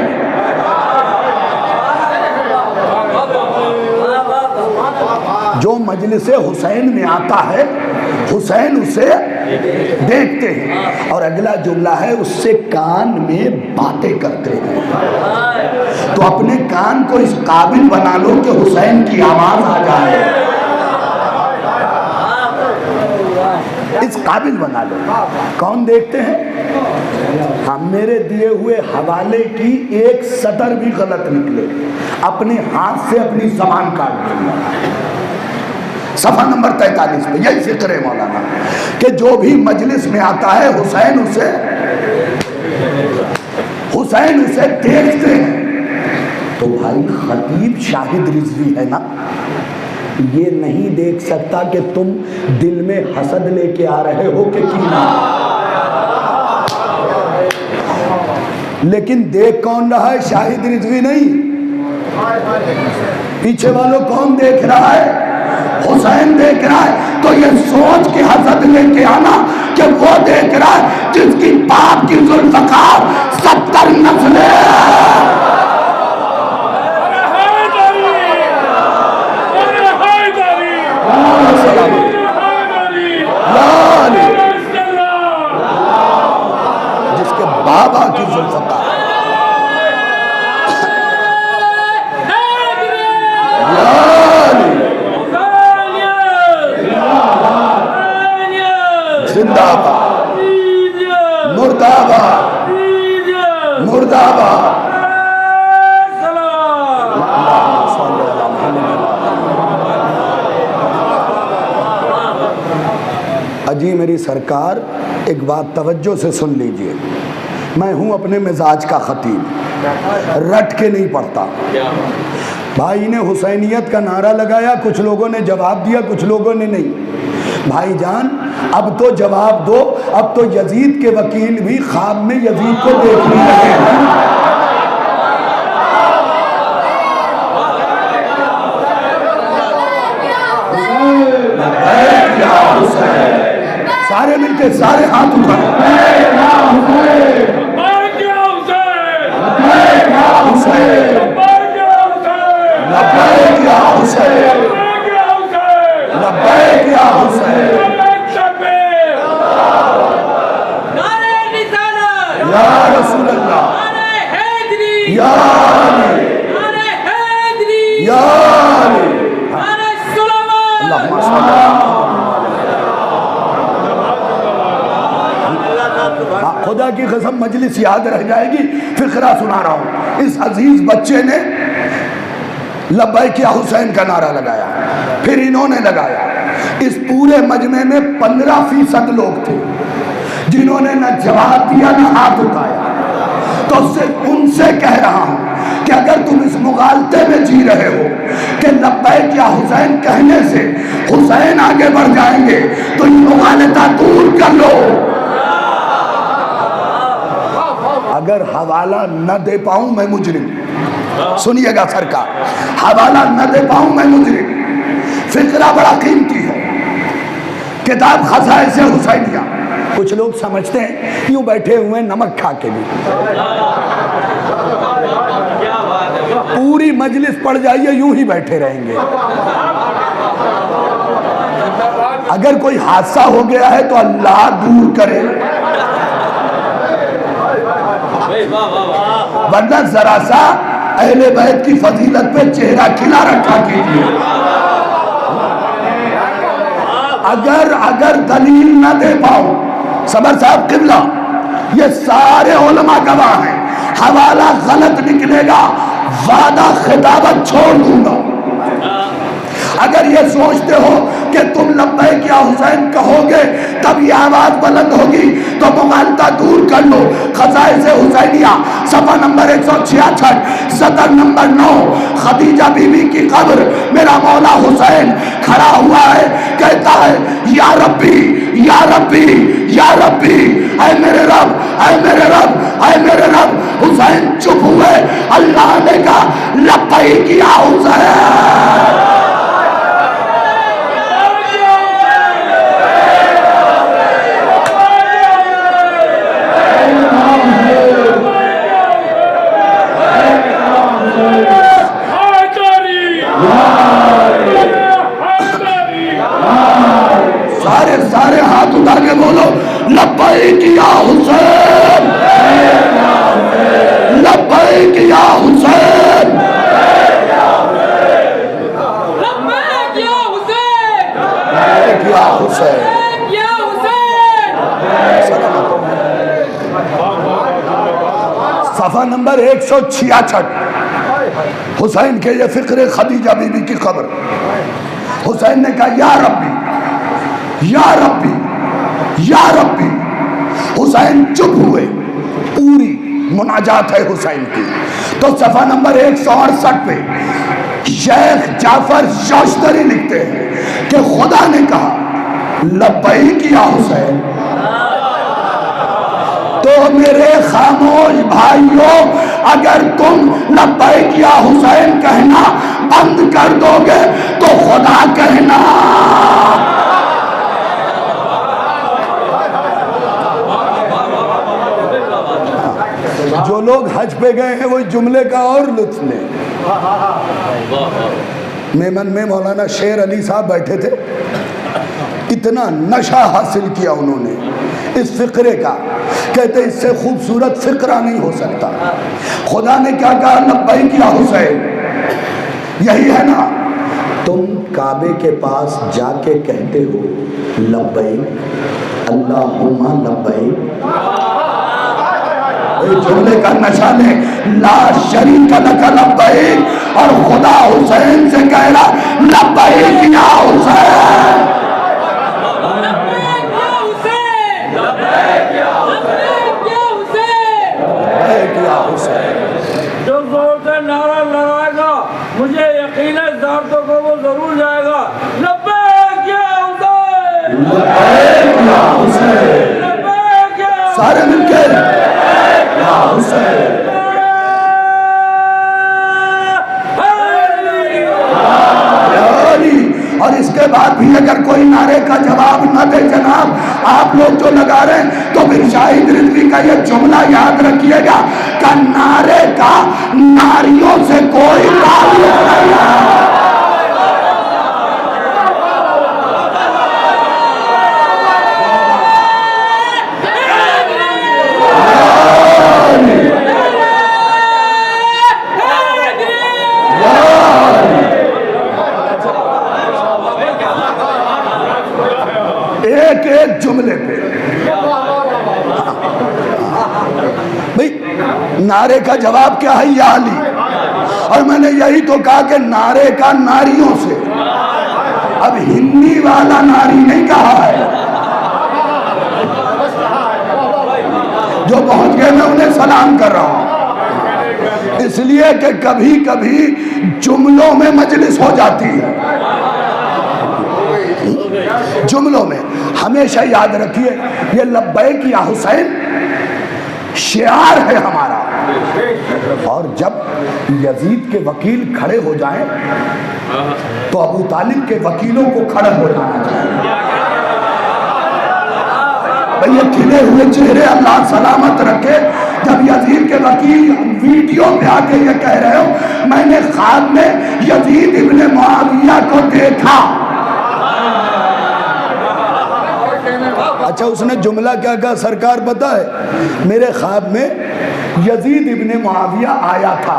जो मजलिस हुसैन में आता है, हुसैन उसे देखते हैं। और अगला जुमला है, उससे कान में बातें करते हैं। तो अपने कान को इस काबिल बना लो कि हुसैन की आवाज आ जाए, इस काबिल बना लो। कौन देखते हैं? हम मेरे दिए हुए हवाले की एक सतर भी गलत निकले, अपने हाथ से अपनी ज़बान काट दूंगा। सफ़ा नंबर 43 पे यही फिक्र है मौलाना कि जो भी मजलिस में आता है, हुसैन उसे देखते हैं। तो भाई खतीब शाहिद रिजवी है ना, ये नहीं देख सकता कि तुम दिल में हसद लेके आ रहे हो कि कीना। लेकिन देख कौन रहा है? शाहिद रिजवी नहीं, पीछे वालों कौन देख रहा है? हुसैन देख रहा है। तो ये सोच के हसद लेके आना कि वो देख रहा है जिसकी बाप की जुल्फ़कार 70 नस्लें। जिसके बाबा की जुल्फ़कार जिंदाबाद, मुर्दाबाद, मुर्दाबाद। अजी मेरी सरकार, एक बात तवज्जो से सुन लीजिए। मैं हूं अपने मिजाज का खतीब, रट के नहीं पढ़ता। भाई ने हुसैनियत का नारा लगाया, कुछ लोगों ने जवाब दिया, कुछ लोगों ने नहीं। भाईजान, अब तो जवाब दो। अब तो यजीद के वकील भी ख्वाब में यजीद को देखने लगे हैं। सारे मिलके सारे हाथ उठाओ। या रसूल अल्लाह, या खुदा की कसम मजलिस याद रह जाएगी। फिक्रा सुना रहा हूं। इस अजीज बच्चे ने लब्बैक या हुसैन का नारा लगाया, फिर इन्होंने लगाया। इस पूरे मजमे में 15% लोग थे जिन्होंने न जवाब दिया न हाथ उठाया। तो सिर्फ उनसे कह रहा हूं कि अगर तुम इस मुगालते में जी रहे हो कि लब्बैक या हुसैन कहने से हुसैन आगे बढ़ जाएंगे, तो ये मुगालता दूर कर लो। अगर हवाला न दे पाऊं मैं मुजरिम, सुनिएगा सरकार, हवाला न दे पाऊं मैं मुजरिम। फिक्रा बड़ा कीमती है। किताब खसाइस हुसैनिया, कुछ लोग समझते हैं यूं बैठे हुए नमक खा के भी। पूरी मजलिस पड़ जाइए यूं ही बैठे रहेंगे। अगर कोई हादसा हो गया है तो अल्लाह दूर करे, वरना जरा सा अहले बैत की फजीलत पे चेहरा खिला रखा कीजिए। अगर दलील न दे पाओ, सबर साहब किबला, ये सारे उलमा गवाह हैं, हवाला गलत निकलेगा वादा खिताबत छोड़ दूंगा। अगर ये सोचते हो कि तुम लब्बैक या हुसैन कहोगे तब ये आवाज बुलंद होगी तो मुगालता दूर कर लो। खज़ाइस हुसैनिया सफा नंबर 166 सतर नंबर 9, खदीजा बीवी की कब्र, मेरा मौला हुसैन खड़ा हुआ है, कहता है या रब्बी या रब्बी या रब्बी, ऐ मेरे रब, ऐ मेरे रब, ऐ मेरे रब। हुसैन चुप हुए, अल्लाह ने कहा लब्बैक या हुसैन। सारे हाथ उठा के बोलो लब्बैक या हुसैन, लब्बैक या हुसैन, लब्बैक या हुसैन, लब्बैक या हुसैन, या हुसैन। सफा नंबर 166 हुसैन के ये फिक्र खदीजा बीबी की खबर। हुसैन ने कहा या रब्बी या रब्बी या रब्बी। हुसैन चुप हुए, पूरी मुनाजात है हुसैन की। तो सफा नंबर 168 पे शेख जाफर शौस्तरी लिखते हैं कि खुदा ने कहा लब्बैक या हुसैन। तो मेरे खामोश भाइयों, अगर तुम लब्बैक या हुसैन कहना बंद कर दोगे तो खुदा कहना। जो लोग हज पे गए हैं वो जुमले का और लुत्फ लें। मेमन में मौलाना शेर अली साहब बैठे थे, इतना नशा हासिल किया उन्होंने इस फिक्रे का, कहते इससे खूबसूरत फिक्रा नहीं हो सकता। खुदा ने क्या कहा लब्बैक या हुसैन, यही है ना। तुम काबे के पास जाके कहते हो लब्बैक अल्लाहुम्मा लब्बैक, जुमले का नशा ले ला शरीक लक लब्बैक, और खुदा हुसैन से कह रहा लब्बैक या हुसैन, लब्बैक या हुसैन, लब्बैक या हुसैन, लब्बैक या हुसैन। जो जोर से नारा लगाएगा मुझे यकीन है ज़ारतों को वो जरूर जाएगा लब्बैक या हुसैन, लब्बैक या हुसैन, लब्बैक या सारे मिलकर और इसके बाद भी अगर कोई नारे का जवाब न दे जनाब, आप लोग जो लगा रहे हैं, तो फिर शाहिद रिजवी का ये जुमला याद रखिएगा कि नारे का नारियों से कोई ताल्लुक नहीं है। एक एक जुमले पे भाई नारे का जवाब क्या है या अली, और मैंने यही तो कहा कि नारे का नारियों से, अब हिंदी वाला नारी नहीं कहा है। जो पहुंच गए मैं उन्हें सलाम कर रहा हूं, इसलिए कि कभी कभी जुमलों में मजलिस हो जाती है। जुमलों में हमेशा याद रखिए ये लब्बैक या हुसैन शियार है हमारा। और जब यजीद के वकील खड़े हो जाएं तो अबू तालिब के वकीलों को खड़ा हो जाना चाहिए। भैया खिले हुए चेहरे अल्लाह सलामत रखे। जब यजीद के वकील वीडियो पे आके ये कह रहे हो मैंने ख्वाब में यजीद इब्ने मुआविया को देखा, अच्छा, उसने जुमला क्या कहा सरकार पता है? मेरे ख्वाब में यजीद इब्ने मुआविया आया था।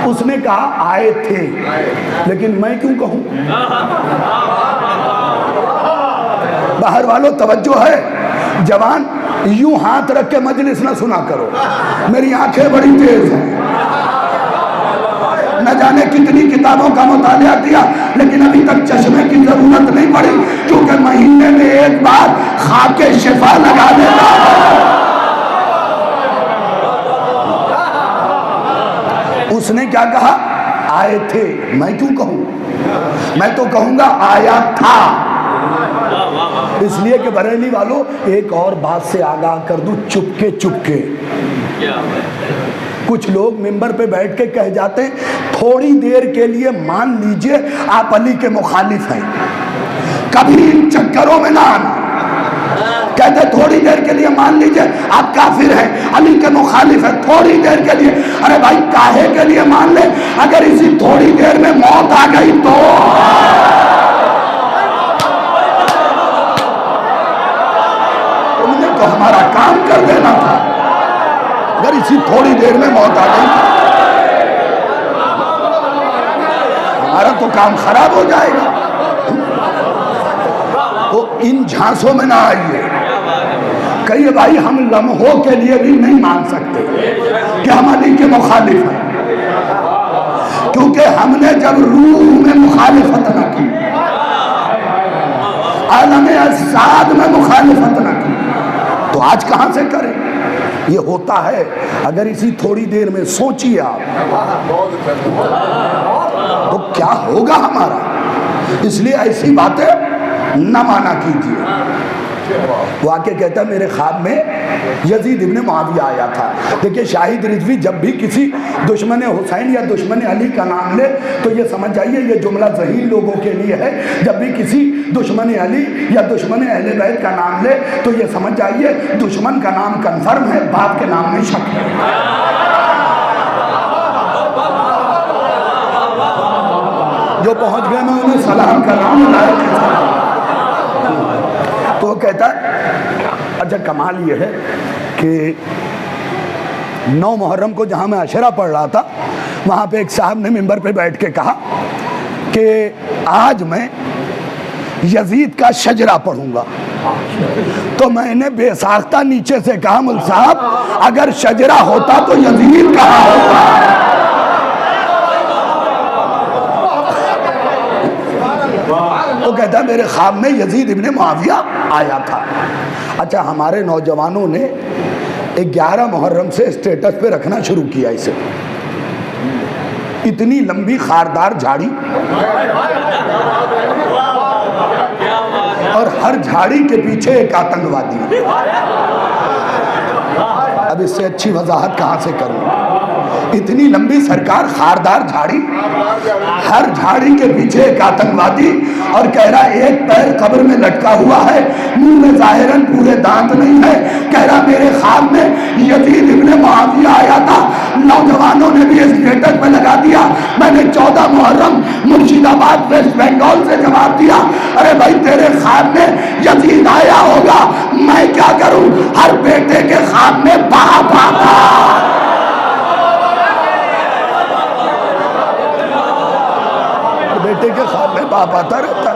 उसने कहा आए थे, लेकिन मैं क्यों कहूं? बाहर वालों तवज्जो है, जवान यूं हाथ रख के मजलिस ना सुना करो, मेरी आंखें बड़ी तेज हैं, न जाने कितनी किताबों का मुतालिया किया, लेकिन अभी तक चश्मे की जरूरत नहीं पड़ी, क्योंकि महीने में एक बार खाके शिफा लगा देता। उसने क्या कहा? आए थे। मैं क्यों कहूं? मैं तो कहूंगा आया था। इसलिए कि बरेली वालों, एक और बात से आगाह कर दूं, चुपके चुपके कुछ लोग मिंबर पे बैठ के कह जाते हैं थोड़ी देर के लिए मान लीजिए आप अली के मुखालिफ हैं, कभी इन चक्करों में ना आना। कहते थोड़ी देर के लिए मान लीजिए आप काफिर हैं, अली के मुखालिफ है, थोड़ी देर के लिए। अरे भाई काहे के लिए मान ले? अगर इसी थोड़ी देर में मौत आ गई तो तुमने तो हमारा काम कर देना था। अगर इसी थोड़ी देर में मौत आ गई हमारा तो काम खराब हो जाएगा। तो इन झांसों में ना आइए। कहिए भाई हम लम्हों के लिए भी नहीं मान सकते कि हम अली के मुखालिफ हैं, क्योंकि हमने जब रूह में मुखालिफत न की, आलमे अज़्ज़ाद में मुखालिफत न की, तो आज कहां से करें? ये होता है अगर इसी थोड़ी देर में सोचिए आप तो क्या होगा हमारा। इसलिए ऐसी बातें न माना कीजिए। वो आके कहता है मेरे ख्वाब में यजीद इब्ने मुआविया आया था। देखिए शाहिद रिजवी जब भी किसी दुश्मन हुसैन या दुश्मन अली का नाम ले तो ये समझ जाइए ये जुमला ज़हीन लोगों के लिए है। जब भी किसी दुश्मन अली या दुश्मन अहले बैत का नाम ले तो ये समझ जाइए दुश्मन का नाम कन्फर्म है, बाप के नाम में शक है। जो पहुंच गए मैं उन्हें सलाम कर रहा हूँ। तो कहता अच्छा कमाल ये है कि 9 मुहर्रम को जहां मैं अशरा पढ़ रहा था वहां पे एक साहब ने मिंबर पे बैठ के कहा कि आज मैं यजीद का शजरा पढ़ूंगा। तो मैंने बेसाख्ता नीचे से कहा मुल साहब अगर शजरा होता तो यजीद कहाँ होता? वो कहता मेरे ख्वाब में यजीद इब्ने मुआविया आया था। अच्छा हमारे नौजवानों ने 11 मुहर्रम से स्टेटस पे रखना शुरू किया इसे। इतनी लंबी खारदार झाड़ी और हर झाड़ी के पीछे एक आतंकवादी। अब इससे अच्छी वजाहत कहां से करूं? इतनी लंबी सरकार खारदार झाड़ी, हर झाड़ी के पीछे एक आतंकवादी, और कह रहा एक पैर कब्र में लटका हुआ है, मुंह में जाहिरन पूरे दांत नहीं है। कह रहा मेरे ख्वाब में यजीद इब्ने मुआविया आया था। नौजवानों ने भी स्टेटस पे लगा दिया। मैंने 14 मुहर्रम मुर्शिदाबाद वेस्ट बंगाल से जवाब दिया अरे भाई तेरे ख्वाब में यजीद आया होगा, मैं क्या करूं? हर बेटे के ख्वाब में बाप आता। बेटे के ख्वाब में बाप आता रहता है।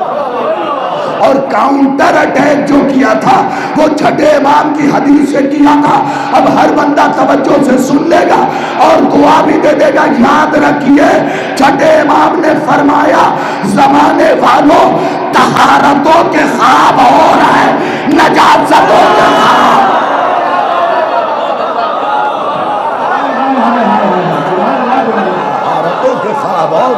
और काउंटर अटैक जो किया था वो छठे इमाम की हदीस से किया था। अब हर बंदा तवज्जो से सुन लेगा और दुआ भी दे देगा। याद रखिए छठे इमाम ने फरमाया जमाने वालों तहारतों के ख्वाब हो रहे हैं, नजासतों के ख्वाब। तहारतों के ख्वाब और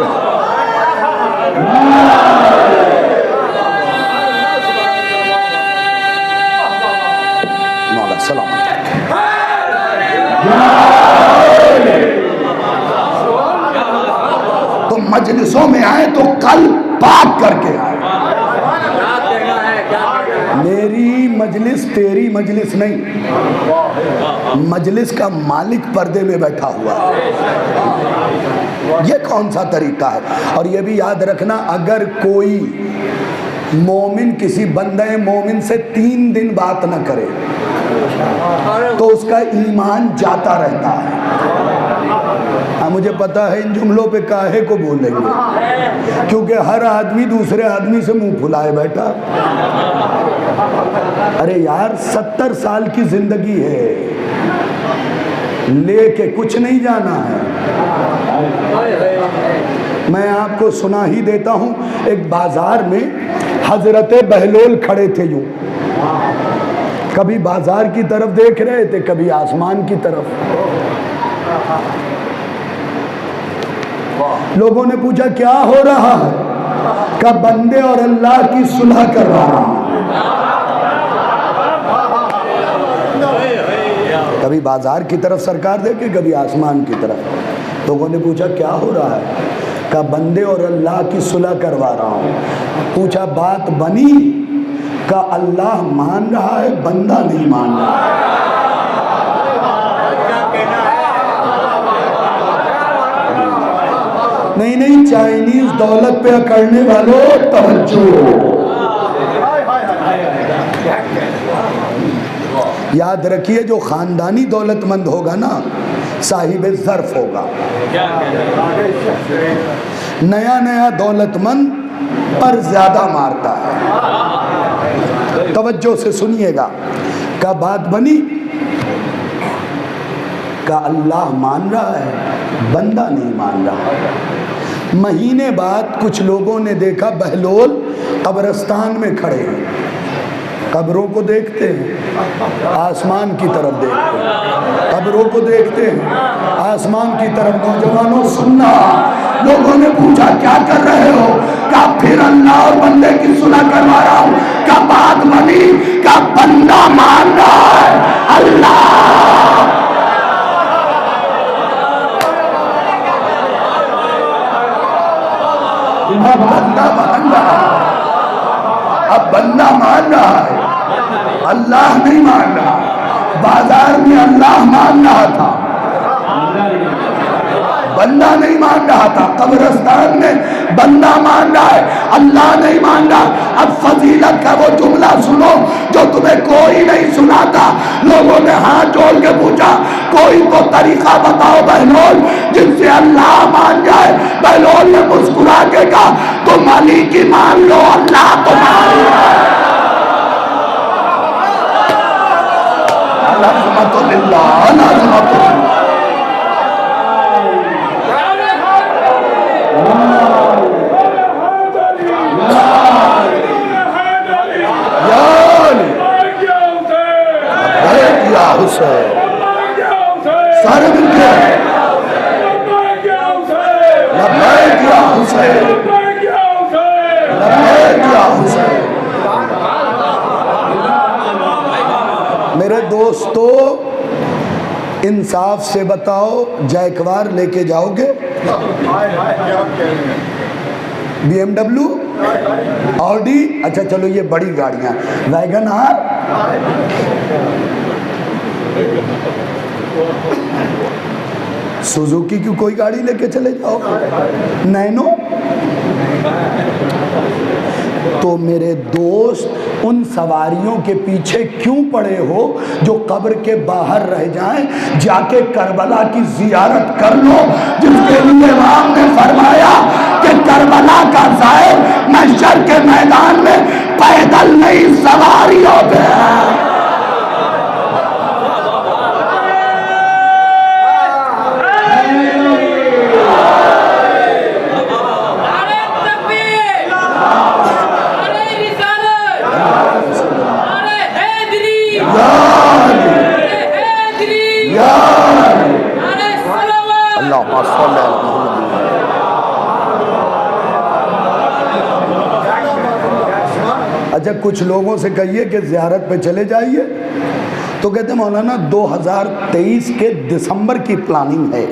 तो मजलिसों में आए तो कल पाक करके आए। मेरी मजलिस तेरी मजलिस नहीं, मजलिस का मालिक पर्दे में बैठा हुआ। ये कौन सा तरीका है? और ये भी याद रखना अगर कोई मोमिन किसी बंदे मोमिन से 3 दिन बात न करे तो उसका ईमान जाता रहता है। मुझे पता है इन जुमलों पे काहे को बोलेंगे, क्योंकि हर आदमी दूसरे आदमी से मुंह फुलाए बैठा। अरे यार 70 साल की जिंदगी है, लेके कुछ नहीं जाना है। मैं आपको सुना ही देता हूं, एक बाजार में हजरत बहलोल खड़े थे, यूं कभी बाजार की तरफ देख रहे थे, कभी आसमान की तरफ। लोगों ने पूछा क्या हो रहा है? कहा बंदे और अल्लाह की सुलह कर रहा हूं। कभी बाजार की तरफ सरकार देखे, कभी आसमान की तरफ। लोगों ने पूछा क्या हो रहा है? कहा बंदे और अल्लाह की सुलह करवा रहा हूं। पूछा बात बनी? कहा अल्लाह मान रहा है, बंदा नहीं मान रहा है। नहीं चाइनीज दौलत पे अकड़ने वालों तवज्जो। याद रखिए जो खानदानी दौलतमंद होगा ना, साहिब ज़र्फ होगा। नया नया दौलतमंद पर ज्यादा मारता है। तवज्जो से सुनिएगा। का बात बनी? का अल्लाह मान रहा है, बंदा नहीं मान रहा। महीने बाद कुछ लोगों ने देखा बहलोल कब्रिस्तान में खड़े हैं। कब्रों को देखते हैं, आसमान की तरफ देखते हैं। कब्रों को देखते हैं, आसमान की तरफ। नौजवानों सुनना। लोगों ने पूछा क्या कर रहे हो? क्या फिर अल्लाह और बंदे की सुलह करवा रहा हूं। क्या बात बनी? क्या बंदा मान रहा है, अल्लाह। बंदा मान रहा है, अब बंदा मान रहा है, अल्लाह नहीं मान रहा। बाजार में अल्लाह मान रहा था, बंदा नहीं मान रहा था। कब्रिस्तान में बंदा मान रहा है, अल्लाह नहीं मान रहा। अब फजीलत का वो जुमला सुनो जो तुम्हें कोई नहीं सुनाता। लोगों ने हाथ जोड़ के पूछा कोई तो तरीका बताओ बहलोल जिनसे अल्लाह मान जाए। बहलोल ने मुस्कुरा के कहा तुम अली की मान लो, अल्लाह तो मान लो। सारे मिलके मेरे दोस्तों इंसाफ से बताओ, जैकवार लेके जाओगे? BMW, Audi? अच्छा चलो ये बड़ी गाड़ियां, वैगन आर, सुजुकी की कोई गाड़ी लेके चले जाओ, नैनो। तो मेरे दोस्त उन सवारियों के पीछे क्यों पड़े हो जो कब्र के बाहर रह जाएं? जाके करबला की जियारत कर लो, जिसके लिए इमाम ने फरमाया कि करबला का ज़ाहिर महशर के मैदान में पैदल नहीं सवारियों पे है। अच्छा कुछ लोगों से कहिए कि ज़ियारत पे चले जाइए तो कहते मौलाना 2023 के दिसंबर की प्लानिंग है।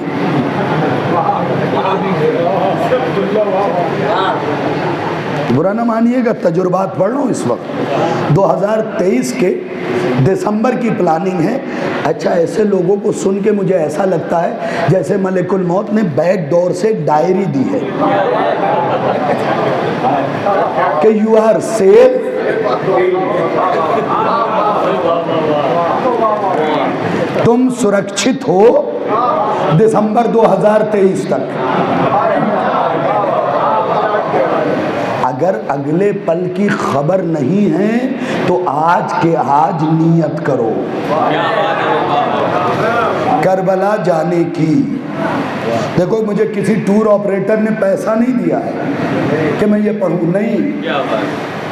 बुरा ना मानिएगा, तजुर्बात पढ़ रहा हूँ इस वक्त। 2023 के दिसंबर की प्लानिंग है। अच्छा ऐसे लोगों को सुन के मुझे ऐसा लगता है जैसे मलिकुल मौत ने बैक डोर से डायरी दी है। कि यू आर सेफ, तुम सुरक्षित हो दिसंबर 2023 तक। अगर अगले पल की खबर नहीं है तो आज के आज नियत करो करबला जाने की। देखो, मुझे किसी टूर ऑपरेटर ने पैसा नहीं दिया है कि मैं ये पढ़ूं, नहीं।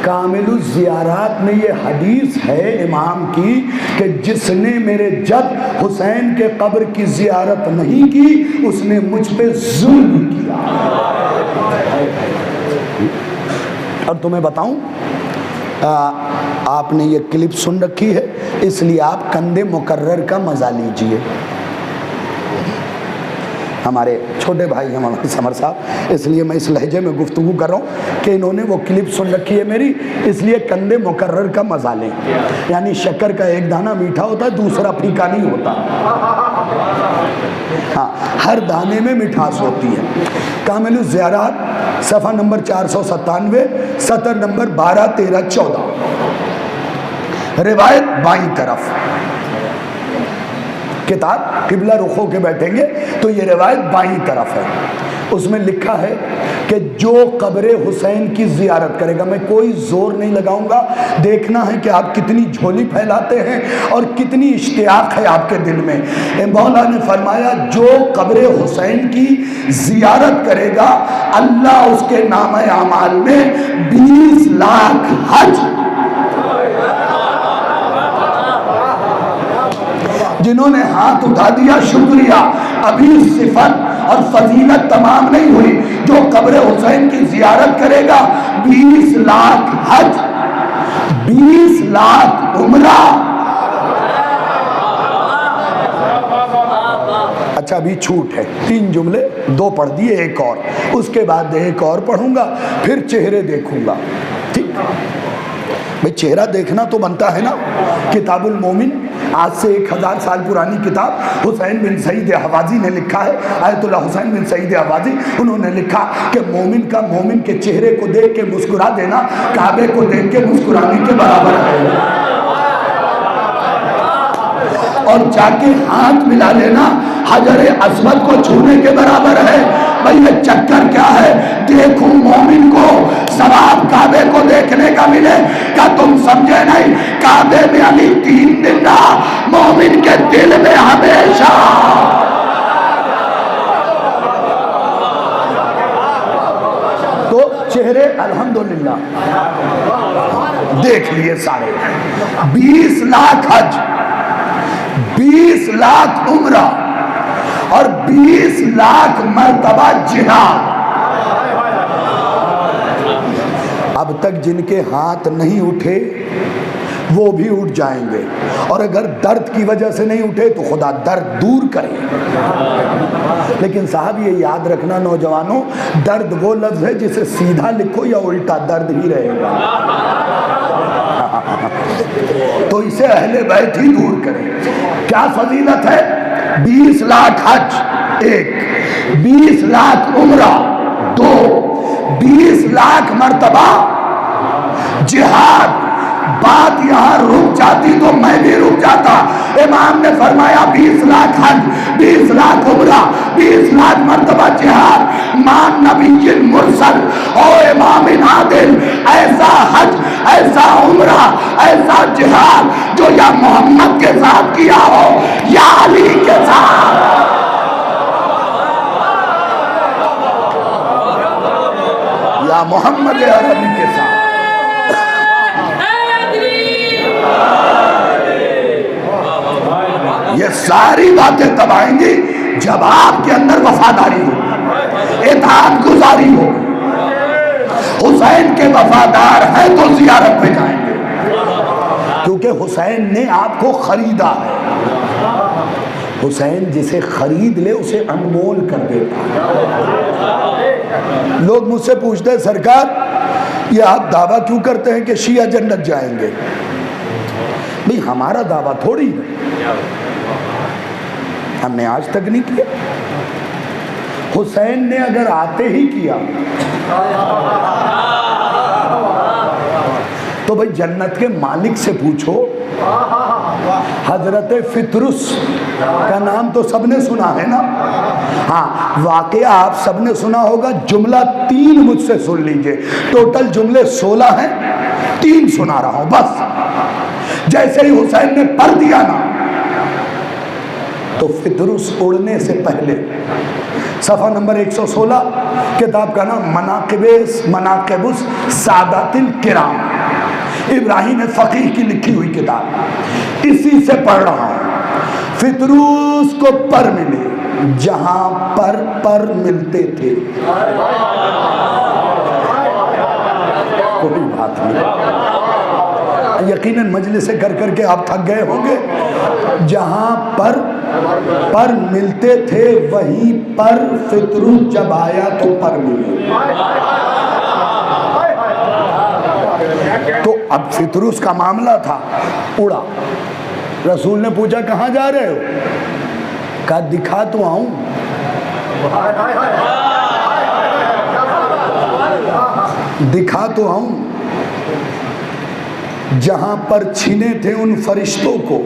कामिलुल ज़ियारात में ये हदीस है इमाम की कि जिसने मेरे जद हुसैन के कब्र की ज़ियारत नहीं की उसने मुझ पे जुल्म किया। और तुम्हें बताऊं, आपने ये क्लिप सुन रखी है इसलिए आप कंदे मुकर्रर का मजा लीजिए। हमारे छोटे भाई हैं हमारे समर साहब, इसलिए मैं इस लहजे में गुफ्तगू कर रहा हूँ कि इन्होंने वो क्लिप सुन रखी है मेरी, इसलिए कंदे मुकर्रर का मजा लें। यानी शक्कर का एक दाना मीठा होता है, दूसरा फीका नहीं होता। हाँ, हर दाने में मिठास होती है। कामिलुल ज़ियारात सफ़ा नंबर 497, सतर नंबर 12, 13, 14। रिवायत बाईं तरफ, किताब किबला रुख होके बैठेंगे तो ये रिवायत बाईं तरफ है। उसमें लिखा है कि जो कब्र हुसैन की ज़ियारत करेगा, मैं कोई जोर नहीं लगाऊंगा, देखना है कि आप कितनी झोली फैलाते हैं और कितनी इश्तियाक है आपके दिल में। मौला ने फरमाया जो कब्र हुसैन की ज़ियारत करेगा अल्लाह उसके नाम आमाल में 20 लाख हज। जिन्होंने हाथ उठा दिया शुक्रिया, अभी सिफत और फजीलत तमाम नहीं हुई। जो कब्र हुसैन की ज़ियारत करेगा 20 लाख हज, 20 लाख उम्रा। अच्छा, अभी छूट है, 3 जुमले 2 पढ़ दिए, एक और, उसके बाद एक और पढ़ूंगा, फिर चेहरे देखूंगा। ठीक भाई, चेहरा देखना तो बनता है ना। किताबुल मोमिन, आज से 1000 साल पुरानी किताब, हुसैन बिन सईद हवाजी ने लिखा है, आयतुल्लाह हुसैन बिन सईद हवाजी। उन्होंने लिखा कि मोमिन के चेहरे को देख के मुस्कुरा देना काबे को देख के मुस्कुराने के बराबर है, और जाके हाथ मिला लेना हजर अस्वद को छूने के बराबर है। भाई ये चक्कर क्या है? देखूं मोमिन को सवाब काबे को देखने का मिले, क्या तुम समझे नहीं? काबे में अली 3 दिन रहा, मोमिन के दिल में हमेशा। तो चेहरे अल्हम्दुलिल्लाह देख लिए सारे। 20 लाख हज, 20 लाख उम्रा और 20 लाख मर्तबा जिहाद। अब तक जिनके हाथ नहीं उठे वो भी उठ जाएंगे, और अगर दर्द की वजह से नहीं उठे तो खुदा दर्द दूर करे। लेकिन साहब ये याद रखना नौजवानों, दर्द वो लफ्ज है जिसे सीधा लिखो या उल्टा दर्द ही रहेगा। तो इसे अहले बैत ही दूर करें। क्या फजीलत है? 20 लाख हज 1, 20 लाख उम्रा 2, 20 लाख मर्तबा जिहाद। बात यहाँ रुक जाती तो मैं भी रुक जाता। इमाम ने फरमाया 20 लाख हज, 20 लाख उम्रा, 20 लाख मर्तबा जिहाद, मान नबी मुरसल और इमाम आदिल। ऐसा हज, ऐसा उम्रा, ऐसा जिहाद जो या मोहम्मद के साथ किया हो या अली के साथ। या मोहम्मद अरबी के साथ। ये सारी बातें तब आएंगी जब आपके अंदर वफादारी हो, इताअत गुजारी हो। हुसैन के वफादार हैं तो जियारत पे जाएंगे, क्योंकि हुसैन ने आपको खरीदा है। हुसैन जिसे खरीद ले उसे अनमोल कर देता है। लोग मुझसे पूछते हैं सरकार ये आप दावा क्यों करते हैं कि शिया जन्नत जाएंगे? भाई हमारा दावा थोड़ी है, हमने आज तक नहीं किया। हुसैन ने अगर आते ही किया तो भाई जन्नत के मालिक से पूछो। हजरत फितरुस का नाम तो सबने सुना है ना। हाँ, वाकया आप सबने सुना होगा। जुमला 3 मुझसे सुन लीजिए। टोटल जुमले 16 हैं, 3 सुना रहा हूं बस। जैसे ही हुसैन ने पढ़ दिया ना, तो फितरुस उड़ने से पहले, सफ़ा नंबर 116, किताब का नाम मनाक़िबुस सादातिल किराम, इब्राहिम फ़क़ीह की लिखी हुई किताब, इसी से पढ़ रहा हूँ। फितरूस को पर मिले जहां पर मिलते थे। कोई बात नहीं, यकीनन मजलिस कर करके आप थक गए होंगे। जहां पर मिलते थे वहीं पर फितरूस जब आया तो पर मिले। तो अब फितरूस का मामला था, उड़ा। रसूल ने पूछा कहाँ जा रहे हो? कहा दिखा तो आऊं। दिखा तो आऊं जहां पर छीने थे उन फरिश्तों को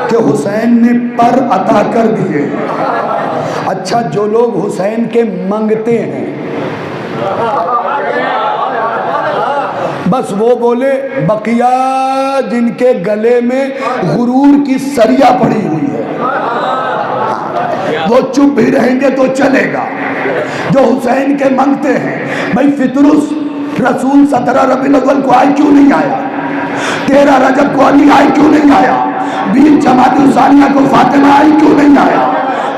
कि हुसैन ने पर अता कर दिए। अच्छा, जो लोग हुसैन के मंगते हैं, बस वो बोले, बकिया जिनके गले में गुरूर की सरिया पड़ी हुई है वो चुप भी रहेंगे तो चलेगा। जो हुसैन के मंगते हैं, भाई फितरुस रसूल 17 रबीउल अव्वल को आए क्यों नहीं आया? 13 रजब को अली आए क्यों नहीं आया? 20 जमात सानिया को फातिमा आई क्यों नहीं आया?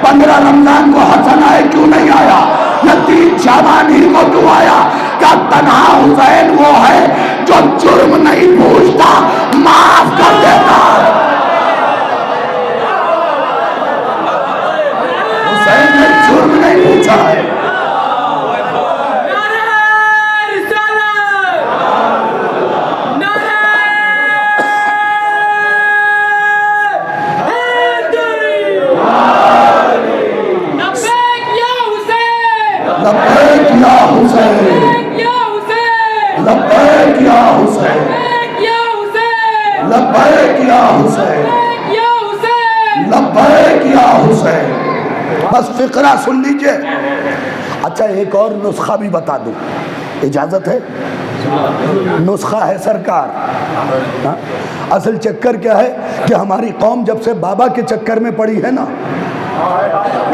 15 रमजान को हसन आए क्यों नहीं आया? या 3 शाबान ही को क्यों आया? क्या तन्हा हुसैन वो है जो जुर्म नहीं पूछता, माफ कर देता? हुसैन ने जुर्म नहीं पूछा है। बस फिक्रा सुन लीजिए। अच्छा, एक और नुस्खा भी बता दूं, इजाजत है? नुस्खा है सरकार। हा? असल चक्कर क्या है कि हमारी कौम जब से बाबा के चक्कर में पड़ी है ना,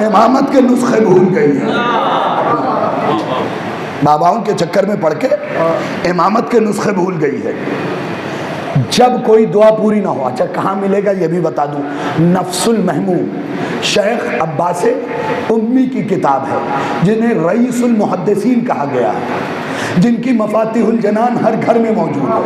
इमामत के नुस्खे भूल गई है। बाबाओं के चक्कर में पड़ के इमामत के नुस्खे भूल गई है। जब कोई दुआ पूरी ना हो, अच्छा कहाँ मिलेगा ये भी बता दूं। नफ्सुल महमूम शेख अब्बास उम्मी की किताब है, जिन्हें रईसुल मुहद्दिसीन कहा गया है, जिनकी मफातिहुल जनान हर घर में मौजूद है।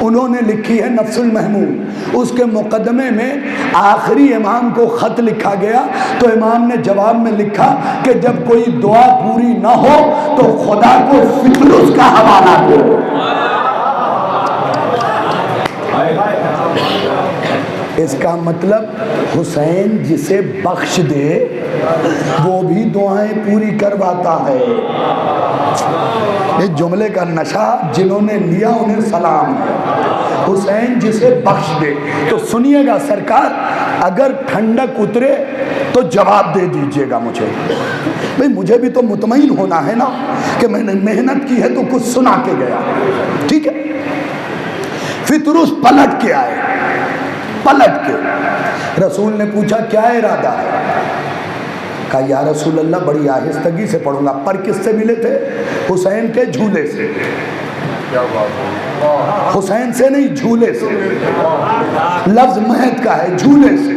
उन्होंने लिखी है नफ्सुल महमूम। उसके मुकदमे में आखिरी इमाम को ख़त लिखा गया, तो इमाम ने जवाब में लिखा कि जब कोई दुआ पूरी ना हो तो खुदा को फितरुस का हवाला दो। इसका मतलब हुसैन जिसे बख्श दे वो भी दुआएं पूरी करवाता है। इस जुमले का नशा जिन्होंने लिया उन्हें सलाम है। हुसैन जिसे बख्श दे, तो सुनिएगा सरकार, अगर ठंडक उतरे तो जवाब दे दीजिएगा मुझे। भाई मुझे भी तो मुतमईन होना है ना कि मैंने मेहनत की है तो कुछ सुना के गया। ठीक है, फितरुस पलट के आए। पलट के रसूल ने पूछा क्या इरादा है? कहा या रसूल अल्लाह बड़ी आहिस्तगी से पढ़ूंगा। पर किससे मिले थे? हुसैन के झूले से। हुसैन से नहीं, झूले से। लफ्ज महद का है, झूले से।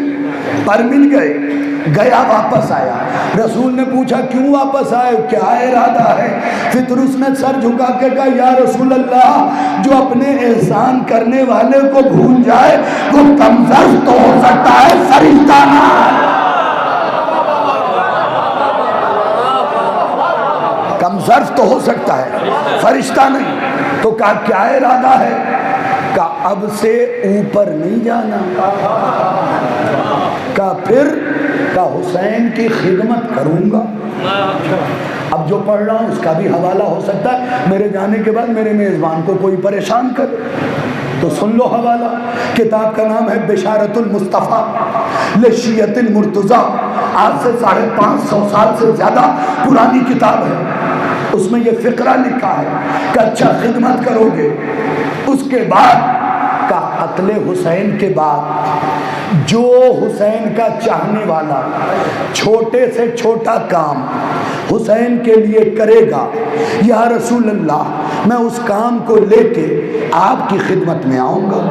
पर मिल गए, गया वापस आया। रसूल ने पूछा क्यों वापस आए, क्या इरादा है? फितरुस ने सर झुका के कहा या रसूल अल्लाह, जो अपने एहसान करने वाले को भूल जाए वो कमजोर तो हो सकता है, फरिश्ता ना। कमजोर तो हो सकता है, फरिश्ता नहीं। तो कहा क्या इरादा है? कहा अब से ऊपर नहीं जाना। कहा फिर? का हुसैन की खिदमत करूंगा। अब जो पढ़ रहा हूँ उसका भी हवाला हो सकता है मेरे जाने के बाद मेरे मेज़बान को कोई परेशान करे, तो सुन लो हवाला। किताब का नाम है बिशारतुल मुस्तफ़ा लिशियतिल मुर्तज़ा। आज से 550 साल से ज़्यादा पुरानी किताब है। उसमें ये फ़िक्रा लिखा है कि अच्छा खिदमत करोगे। उसके बाद का कत्ले हुसैन के बाद जो हुसैन का चाहने वाला छोटे से छोटा काम हुसैन के लिए करेगा, या रसूल अल्लाह मैं उस काम को लेके आपकी खिदमत में आऊँगा।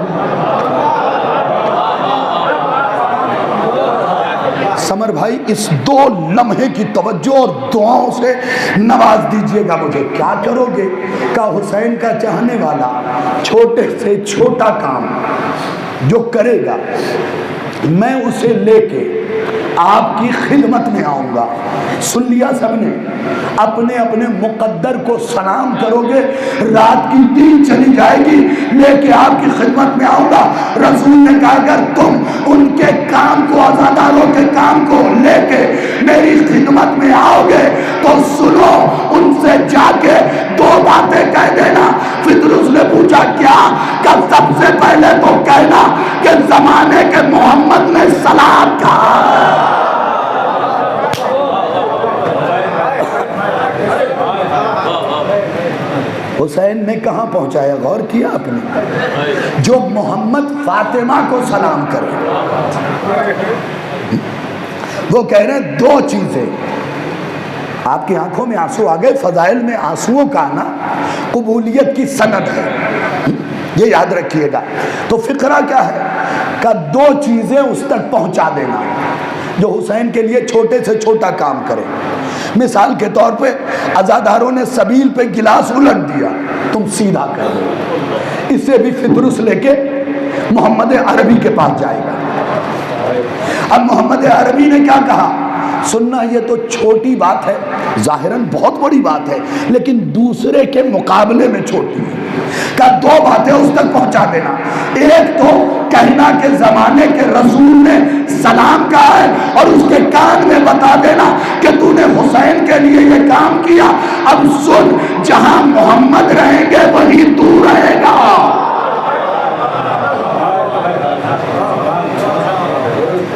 समर भाई इस 2 लम्हे की तवज्जो और दुआओं से नवाज दीजिएगा मुझे। क्या करोगे का हुसैन का चाहने वाला छोटे से छोटा काम जो करेगा मैं उसे लेके आपकी खिदमत में आऊँगा। सुन लिया सबने? अपने अपने मुकद्दर को सलाम करोगे, रात की 3 चली जाएगी, लेके आपकी खिदमत में आऊँगा। रसूल ने कहा अगर तुम उनके काम को, आज़ादारों के काम को लेके मेरी खिदमत में आओगे तो सुनो, उनसे जाके 2 बातें कह देना। फिर उसने पूछा क्या? कि सबसे पहले तो कहना कि जमाने के मोहम्मद ने सलाम कहा। हुसैन ने कहाँ पहुंचाया, गौर किया आपने? जो मोहम्मद फातिमा को सलाम करे। वो कह रहे हैं 2 चीजें। आपकी आंखों में आंसू आ गए। फजाइल में आंसुओं का आना कबूलियत की सनद है, ये याद रखिएगा। तो फिक्रा क्या है? का 2 चीजें उस तक पहुंचा देना जो हुसैन के लिए छोटे से छोटा काम करे। मिसाल के तौर पे अज़ादारों ने सबील पे गिलास उलट दिया, तुम सीधा कर दो। इससे भी फितरुस लेके मोहम्मद अरबी के पास जाएगा। अब मोहम्मद अरबी ने क्या कहा? सुनना, ये तो छोटी बात है, जाहिरन बहुत बड़ी बात है, लेकिन दूसरे के मुकाबले में छोटी है। का 2 बातें उस तक पहुंचा देना। एक तो कहना के जमाने के रसूल ने सलाम कहा है, और उसके कान में बता देना कि तूने हुसैन के लिए ये काम किया। अब सुन, जहां मोहम्मद रहेंगे वहीं तू रहेगा।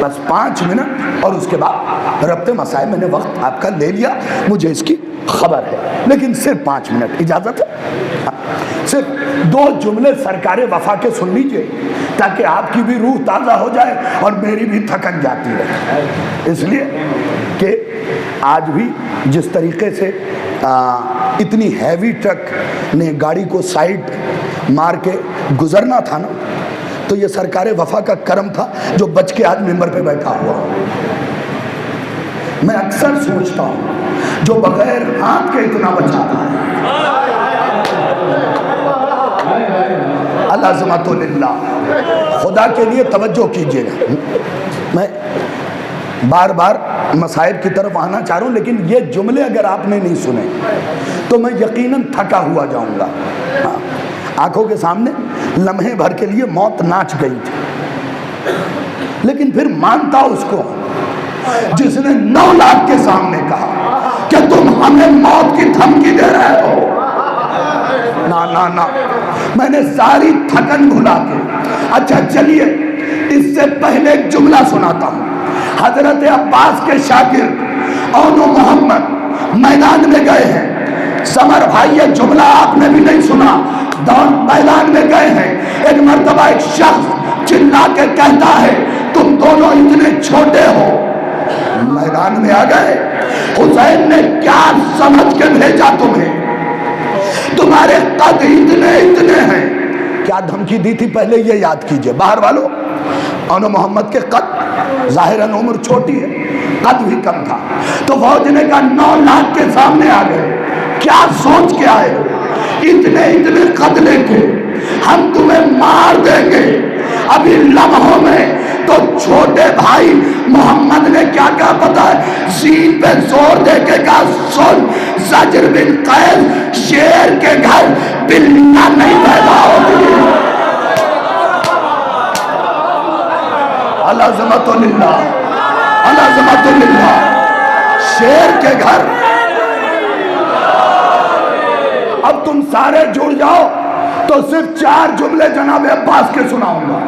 बस 5 मिनट और उसके बाद रब्ते मसाए। मैंने वक्त आपका ले लिया, मुझे इसकी खबर है, लेकिन सिर्फ 5 मिनट इजाजत है। सिर्फ 2 जुमले सरकारे वफा के सुन लीजिए ताकि आपकी भी रूह ताज़ा हो जाए और मेरी भी थकन जाती रहे। इसलिए कि आज भी जिस तरीके से इतनी हैवी ट्रक ने गाड़ी को साइड मार के गुजरना था ना, तो ये सरकारे वफा का करम था जो बच के आज मिंबर पे बैठा हुआ। मैं अक्सर सोचता हूँ जो बगैर हाथ के इतना बचाता है, अल्लाह खुदा के लिए तवज्जो कीजिएगा। मैं बार बार मसाइब की तरफ आना चाह रहा हूँ, लेकिन ये जुमले अगर आपने नहीं सुने तो मैं यकीनन थका हुआ जाऊँगा। आंखों के सामने लम्हे भर के लिए मौत नाच गई थी, लेकिन फिर मानता उसको जिसने 9 लाख के सामने कहा कि तुम हमें मौत की धमकी दे रहे हो। ना ना ना, मैंने सारी थकन भुला के, अच्छा चलिए इससे पहले एक जुमला सुनाता हूँ। हजरत अब्बास के शागिर्द औनो मोहम्मद मैदान में गए हैं। समर भाई ये जुमला आपने भी नहीं सुना। मैदान में गए हैं, एक मर्तबा एक शख्स चिल्ला के कहता है तुम दोनों इतने छोटे हो। मैदान में आ गए, हुसैन ने क्या समझ के भेजा तुम्हें? तुम्हारे कद इतने इतने हैं। क्या धमकी दी थी पहले ये याद कीजिए। बाहर वालों, औनो मोहम्मद के कद जाहिरन उम्र छोटी है, कद भी कम था, तो फौज ने कहा 9 लाख के सामने आ गए, क्या सोच के आए हो? इतने इतने कद लेके हम तुम्हें मार देंगे अभी लम्हों में। तो छोटे भाई मोहम्मद ने क्या कहा पता है? सीन पे जोर दे के कहा सुन, ज़ज्र बिन कैस शेर के घर बिल्लियां नहीं पैदा होती। अल्लाह अलअज़मतुल्लाह। शेर के घर। अब तुम सारे जुड़ जाओ तो सिर्फ 4 जुमले जनाब अब्बास के सुनाऊंगा,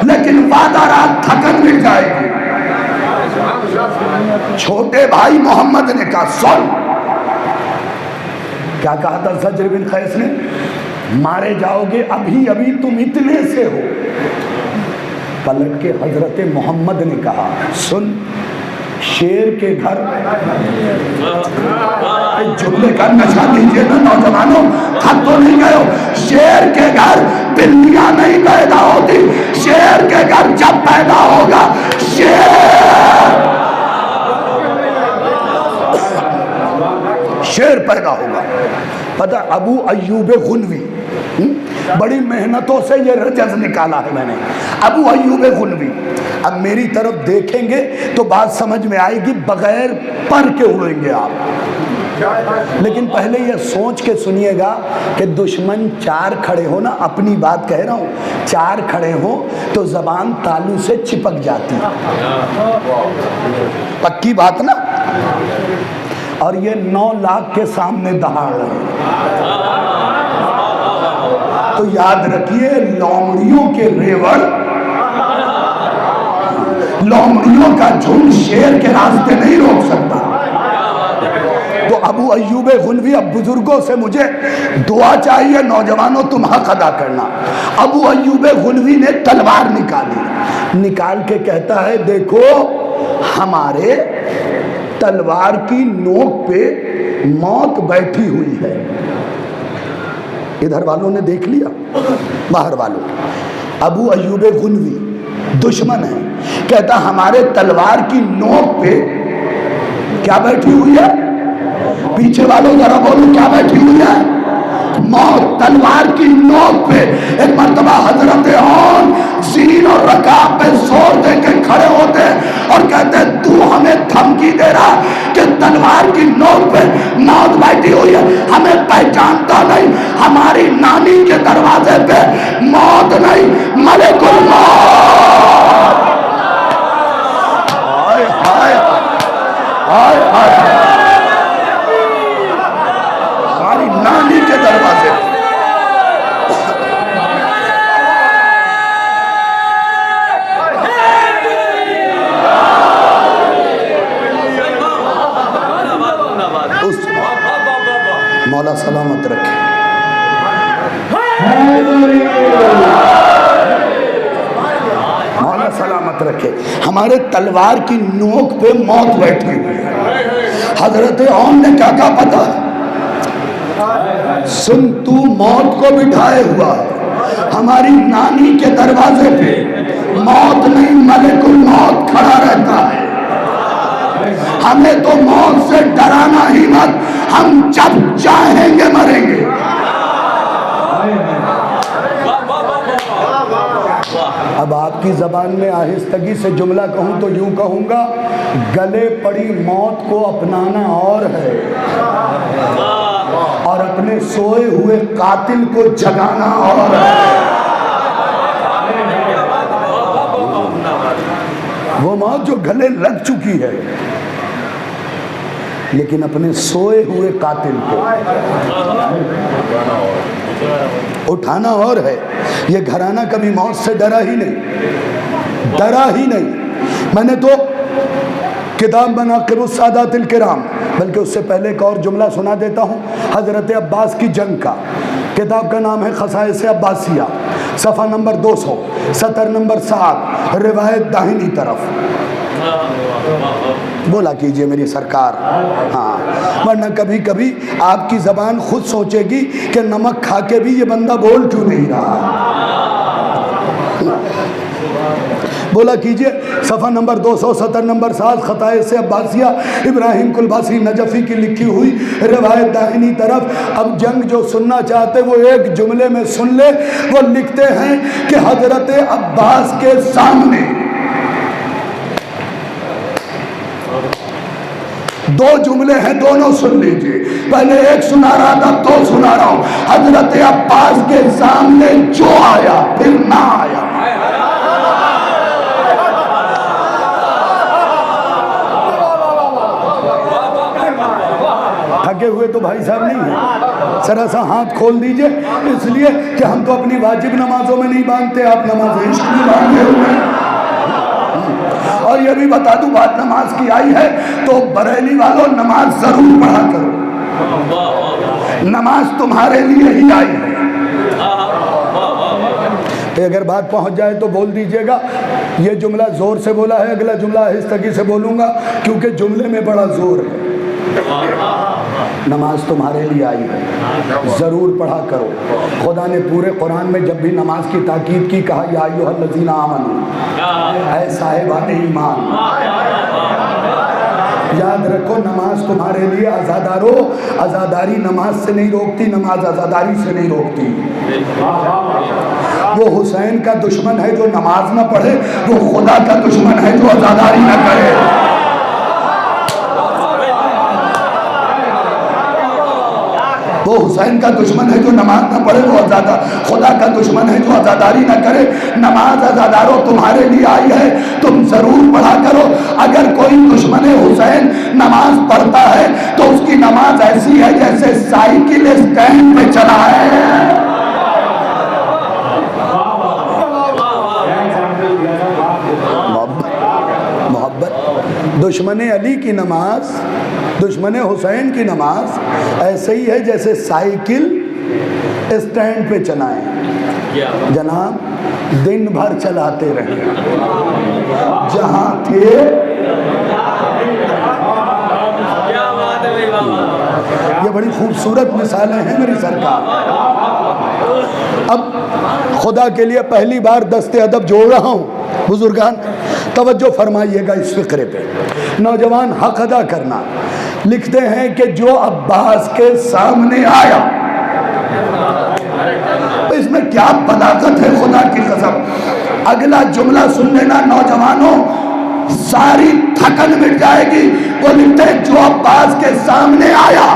लेकिन वादा रात थकन मिल जाएगी। छोटे भाई मोहम्मद ने कहा, सुन, क्या कहा था ज़ज्र बिन कैस ने? मारे जाओगे, अभी अभी तुम इतने से हो। पलट के हजरत मोहम्मद ने कहा, सुन, शेर के घर। जुमले का नशा लीजिए ना नौजवानों, थक तो नहीं गए हो? शेर के घर बिल्लियां नहीं पैदा होती, शेर के घर जब पैदा होगा शेर पैदा होगा। पता, अबू अय्यूब गुनवी, बड़ी मेहनतों से ये रजज निकाला है मैंने। अबू अय्यूब गुनवी, अब मेरी तरफ देखेंगे तो बात समझ में आएगी, बगैर पर के उड़ेंगे आप। लेकिन पहले ये सोच के सुनिएगा कि दुश्मन 4 खड़े हो ना, अपनी बात कह रहा हूं, 4 खड़े हो तो जबान तालू से चिपक जाती है, पक्की बात ना। और ये 9 लाख के सामने दहाड़ रहे हैं, तो याद रखिए, लोमड़ियों के रेवड़, लोमड़ियों का झुंड शेर के रास्ते नहीं रोक सकता। तो अबू अय्यूब गुनवी, अब बुजुर्गों से मुझे दुआ चाहिए, नौजवानों तुम हक अदा करना। अबू अय्यूब गुनवी ने तलवार निकाली, निकाल के कहता है, देखो हमारे तलवार की नोक पे मौत बैठी हुई है। इधर वालों ने देख लिया, बाहर वालों। अबू अय्यूब गुनवी दुश्मन है, कहता हमारे तलवार की नोक पे क्या बैठी हुई है? पीछे वालों जरा बोलो, क्या बैठी हुई है? मौत। तलवार की नोक पे एक मर्तबा हजरत ओन ज़ीन और रकाब पे जोर दे के खड़े होते हैं और कहते हैं, तू हमें धमकी दे रहा कि तलवार की नोक पे मौत बैठी हुई है, हमें पहचानता नहीं? हमारी नानी के दरवाजे पे मौत नहीं, मलिकुल मौत। हाय हाय हाय हाय, हमारी नानी के दरवाजे पे। मौला सलामत रखे। मौला सलामत रखे। हमारे तलवार की नोक पे मौत बैठी हुई है। हजरत ओन ने क्या कहा पता? सुन, तू मौत को बिठाए हुआ है, हमारी नानी के दरवाजे पे मौत नहीं, मलिकुल मौत खड़ा रहता है। हमें तो मौत से डराना ही मत, हम जब चाहेंगे मरेंगे। अब आपकी जबान में आहिस्तगी से जुमला कहूं तो यूं कहूंगा, गले पड़ी मौत को अपनाना और है, और अपने सोए हुए कातिल को जगाना और है। वो मौत जो गले लग चुकी है, लेकिन अपने सोए हुए कातिल को उठाना और है। ये घराना कभी मौत से डरा ही नहीं, डरा ही नहीं। मैंने तो किताब बना क़िरुस सादातिल किराम, बल्कि उससे पहले एक और जुमला सुना देता हूँ, हज़रत अब्बास की जंग का। किताब का नाम है ख़साइस अब्बासिया, सफ़ा नंबर 200, सतर नंबर 7, रिवायत दाहिनी तरफ। बोला कीजिए मेरी सरकार। हाँ, वरना कभी कभी आपकी जबान खुद सोचेगी कि नमक खा के भी ये बंदा बोल क्यों नहीं रहा। बोला कीजिए, सफ़ा नंबर 200, सतर नंबर 7, ख़साइस अब्बासिया, इब्राहिम कुलबासी नजफ़ी की लिखी हुई, रिवायत दाहिनी तरफ। अब जंग जो सुनना चाहते वो एक जुमले में सुन ले। वो लिखते हैं कि हज़रत अब्बास के सामने 2 जुमले हैं, दोनों सुन लीजिए। पहले एक सुना रहा था, 2 सुना रहा हूं। हजरत अब्बास के सामने जो आया फिर ना आया। भाई साहब नहीं है? जरा सा हाथ खोल दीजिए। इसलिए कि हम तो अपनी वाजिब नमाजों में नहीं बांधते, आप नमाज इश्क में बांधे हुए हैं। और ये भी बता दूं, बात नमाज की आई है तो बरेली वालों नमाज जरूर पढ़ा करो, नमाज तुम्हारे लिए ही आई है। अगर बात पहुंच जाए तो बोल दीजिएगा। ये जुमला जोर से बोला है, अगला जुमला आहिस्तगी से बोलूंगा क्योंकि जुमले में बड़ा जोर है। नमाज तुम्हारे लिए आई है, जरूर पढ़ा करो। खुदा ने पूरे कुरान में जब भी नमाज की ताकीद की कहा या अय्युहल्लज़ीना आमनू, ऐ साहिबाने ईमान, याद रखो नमाज तुम्हारे लिए। आज़ादारो, आज़ादारी नमाज से नहीं रोकती, नमाज आज़ादारी से नहीं रोकती। वो हुसैन का दुश्मन है जो नमाज ना पढ़े, वो खुदा का दुश्मन है जो आज़ादारी ना करे। वो हुसैन का दुश्मन है जो नमाज ना पढ़े, वो खुदा का दुश्मन है जो आज़ादारी ना करे। नमाज आज़ादारों तुम्हारे लिए आई है, तुम जरूर पढ़ा करो। अगर कोई दुश्मन हुसैन नमाज पढ़ता है तो उसकी नमाज ऐसी है जैसे साइकिल स्टैंड पे चला है। दुश्मन अली की नमाज, दुश्मन हुसैन की नमाज ऐसे ही है जैसे साइकिल स्टैंड पे चलाएं। जनाब दिन भर चलाते रहे, जहां थे। ये बड़ी खूबसूरत मिसालें हैं मेरी सरकार। अब खुदा के लिए पहली बार दस्ते अदब जोड़ रहा हूँ। बुजुर्गान तवज्जो फरमाइएगा इस फिक्रे पे। नौजवान हक अदा करना। लिखते हैं कि जो अब्बास के सामने आया, तो इसमें क्या बलागत है खुदा की कसम। अगला जुमला सुन लेना नौजवानों, सारी थकन मिट जाएगी। वो लिखते हैं जो अब्बास के सामने आया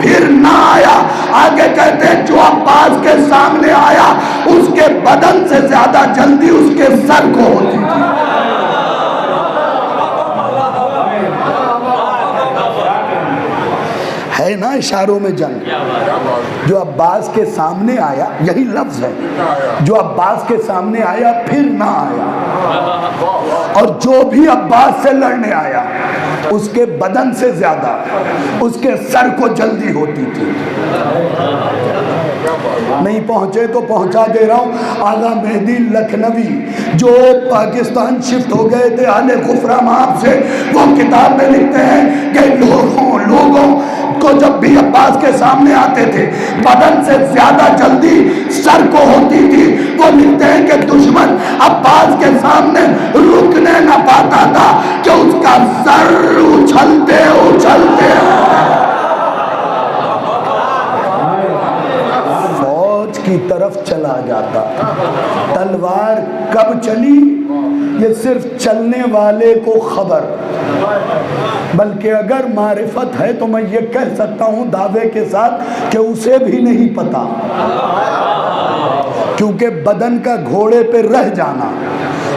फिर ना आया। आगे कहते हैं जो अब्बास के सामने आया उसके बदन से ज्यादा जल्दी उसके सर को होती थी। है ना इशारों में जंग। जो अब्बास के सामने आया, यही लफ्ज है, जो अब्बास के सामने आया फिर ना आया। और जो भी अब्बास से लड़ने आया उसके बदन से ज्यादा उसके सर को जल्दी होती थी। नहीं पहुंचे तो पहुंचा दे रहा हूं। आगा मेहदी लखनवी जो पाकिस्तान शिफ्ट हो गए थे आले खुफरा माप से, वो किताब में लिखते हैं कि लोगों को जब भी अब्बास के सामने आते थे बदन से ज्यादा जल्दी सर को होती थी। वो लिखते हैं कि दुश्मन अब्बास के सामने रुकने न पाता था कि उसका सर उछलते उछलते फौज की तरफ चला जाता। तलवार कब चली ये सिर्फ चलने वाले को खबर, बल्कि अगर मारिफत है तो मैं ये कह सकता हूं दावे के साथ कि उसे भी नहीं पता। क्योंकि बदन का घोड़े पे रह जाना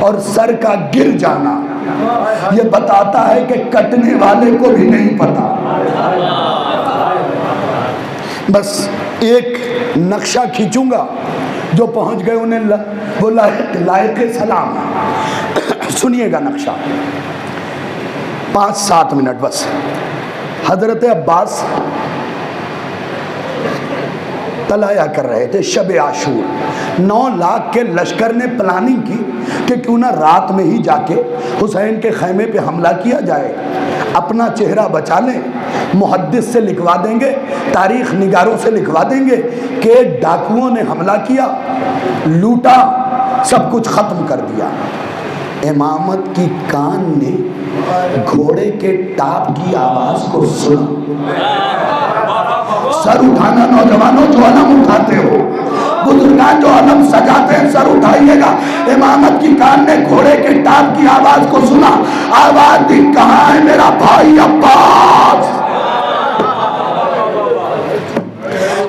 और सर का गिर जाना ये बताता है कि कटने वाले को भी नहीं पता। बस एक नक्शा खींचूंगा, जो पहुंच गए उन्हें वो लायक सलाम। सुनिएगा नक्शा, 5-7 मिनट बस। हजरत अब्बास तलाया कर रहे थे शब आशूर। 9 लाख के लश्कर ने प्लानिंग की कि क्यों ना रात में ही जाके हुसैन के खैमे पे हमला किया जाए, अपना चेहरा बचा लें। मुहद्दिस से लिखवा देंगे, तारीख निगारों से लिखवा देंगे कि डाकुओं ने हमला किया, लूटा, सब कुछ खत्म कर दिया। इमामत की कान ने घोड़े के टाप की आवाज को सुना। सर उठाना नौजवानों जो अलम उठाते हो, बुजुर्गान जो अलम सजाते हैं सर उठाइएगा। इमामत की कान ने घोड़े के टाप की आवाज को सुना। आवाज दी, कहाँ है मेरा भाई अब्बास?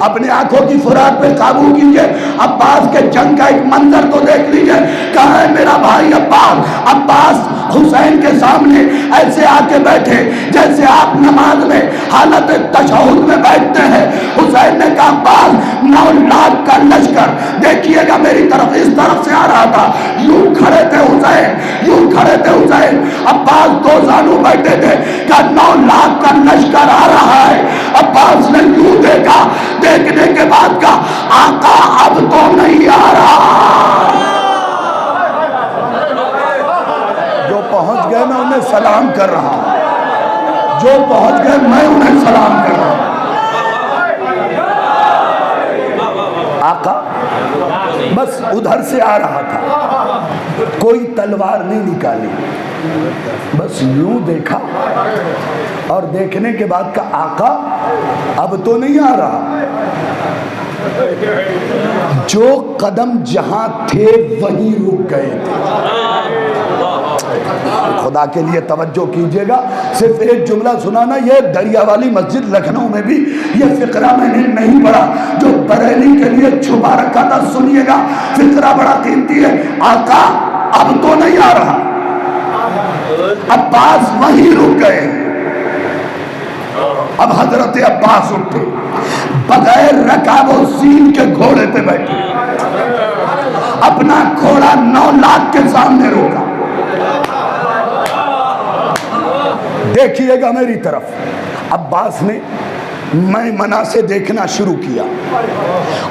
अपने आंखों की फुराक पे काबू कीजिए। अब्बास के जंग का एक मंजर तो देख लीजिए। कहाँ है मेरा भाई अब्बास? अब्बास हुसैन के सामने ऐसे आके बैठे जैसे आप नमाज में हालत तशहुद में बैठते हैं। हुसैन ने कहा अब्बास 9 लाख का लश्कर देखिएगा मेरी तरफ, इस तरफ से आ रहा था। यूं खड़े थे हुसैन, यूं खड़े थे हुसैन। अब्बास 2 जानू बैठे थे, क्या 9 लाख का लश्कर आ रहा है। अब्बास ने यूं देखा, देखने के बाद का आका अब तो नहीं आ रहा। जो पहुंच गए मैं उन्हें सलाम कर रहा हूं, जो पहुंच गए मैं उन्हें सलाम कर रहा हूं। आका बस उधर से आ रहा था, कोई तलवार नहीं निकाली, बस यूं देखा और देखने के बाद का आका अब तो नहीं आ रहा। जो कदम जहां थे वहीं रुक गए थे। खुदा के लिए तवज्जो कीजिएगा, सिर्फ एक जुमला सुनाना। ये दरिया वाली मस्जिद लखनऊ में भी ये फिक्रा मैंने नहीं पढ़ा, जो बरेली के लिए छुपा रखा था। सुनिएगा, फिक्रा बड़ा कीमती है। आका अब तो नहीं आ रहा, अब्बास वहीं रुक गए। अब हजरत अब्बास उठे, बगैर रकाब और सीन के घोड़े पे बैठे, अपना घोड़ा 9 लाख के सामने रोका। देखिएगा मेरी तरफ। अब्बास ने मैं मना से देखना शुरू किया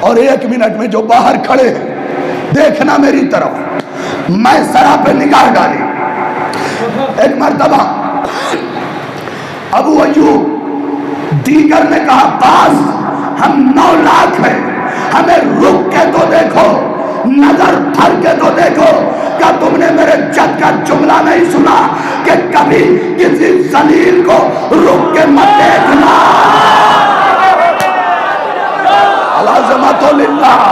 और 1 मिनट में जो बाहर खड़े हैं देखना मेरी तरफ। मैं सरा पे निगाह डाली। एक मर्तबा अबू अय्यूब दीगर ने कहा अब्बास हम 9 लाख हैं, हमें रुक के तो देखो, नजर भर के तो देखो। क्या तुमने मेरे जद का जुमला नहीं सुना कि कभी किसी जलील को रुक के मत देखना। अलाज़मतो लिल्लाह,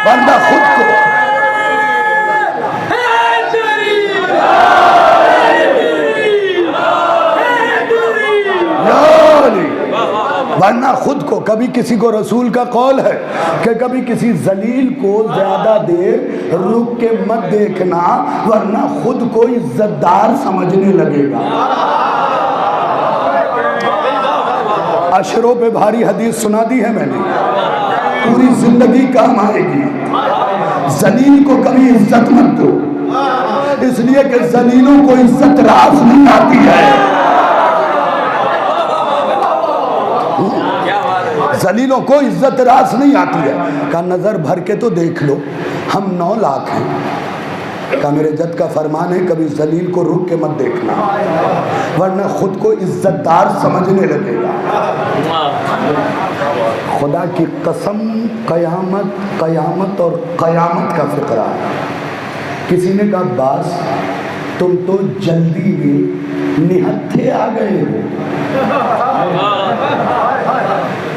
बंदा खुद को वरना खुद को, कभी किसी को रसूल का कौल है कि कभी किसी जलील को ज्यादा देर रुक के मत देखना, वरना खुद को इज्जतदार समझने लगेगा। अशरों पे भारी हदीस सुना दी है मैंने, पूरी जिंदगी काम आएगी। जलील को कभी इज्जत मत दो, इसलिए कि जलीलों को इज्जत रास नहीं आती है। जलीलों को इज्जत रास नहीं आती है। का नजर भर के तो देख लो, हम 9 लाख हैं। का मेरे जद का फरमान है कभी जलील को रुक के मत देखना, वरना खुद को इज्जतदार समझने लगेगा। खुदा की कसम, कयामत कयामत और कयामत का फिक्रा। किसी ने कहा अब्बास तुम तो जल्दी में निहत्थे आ गए हो।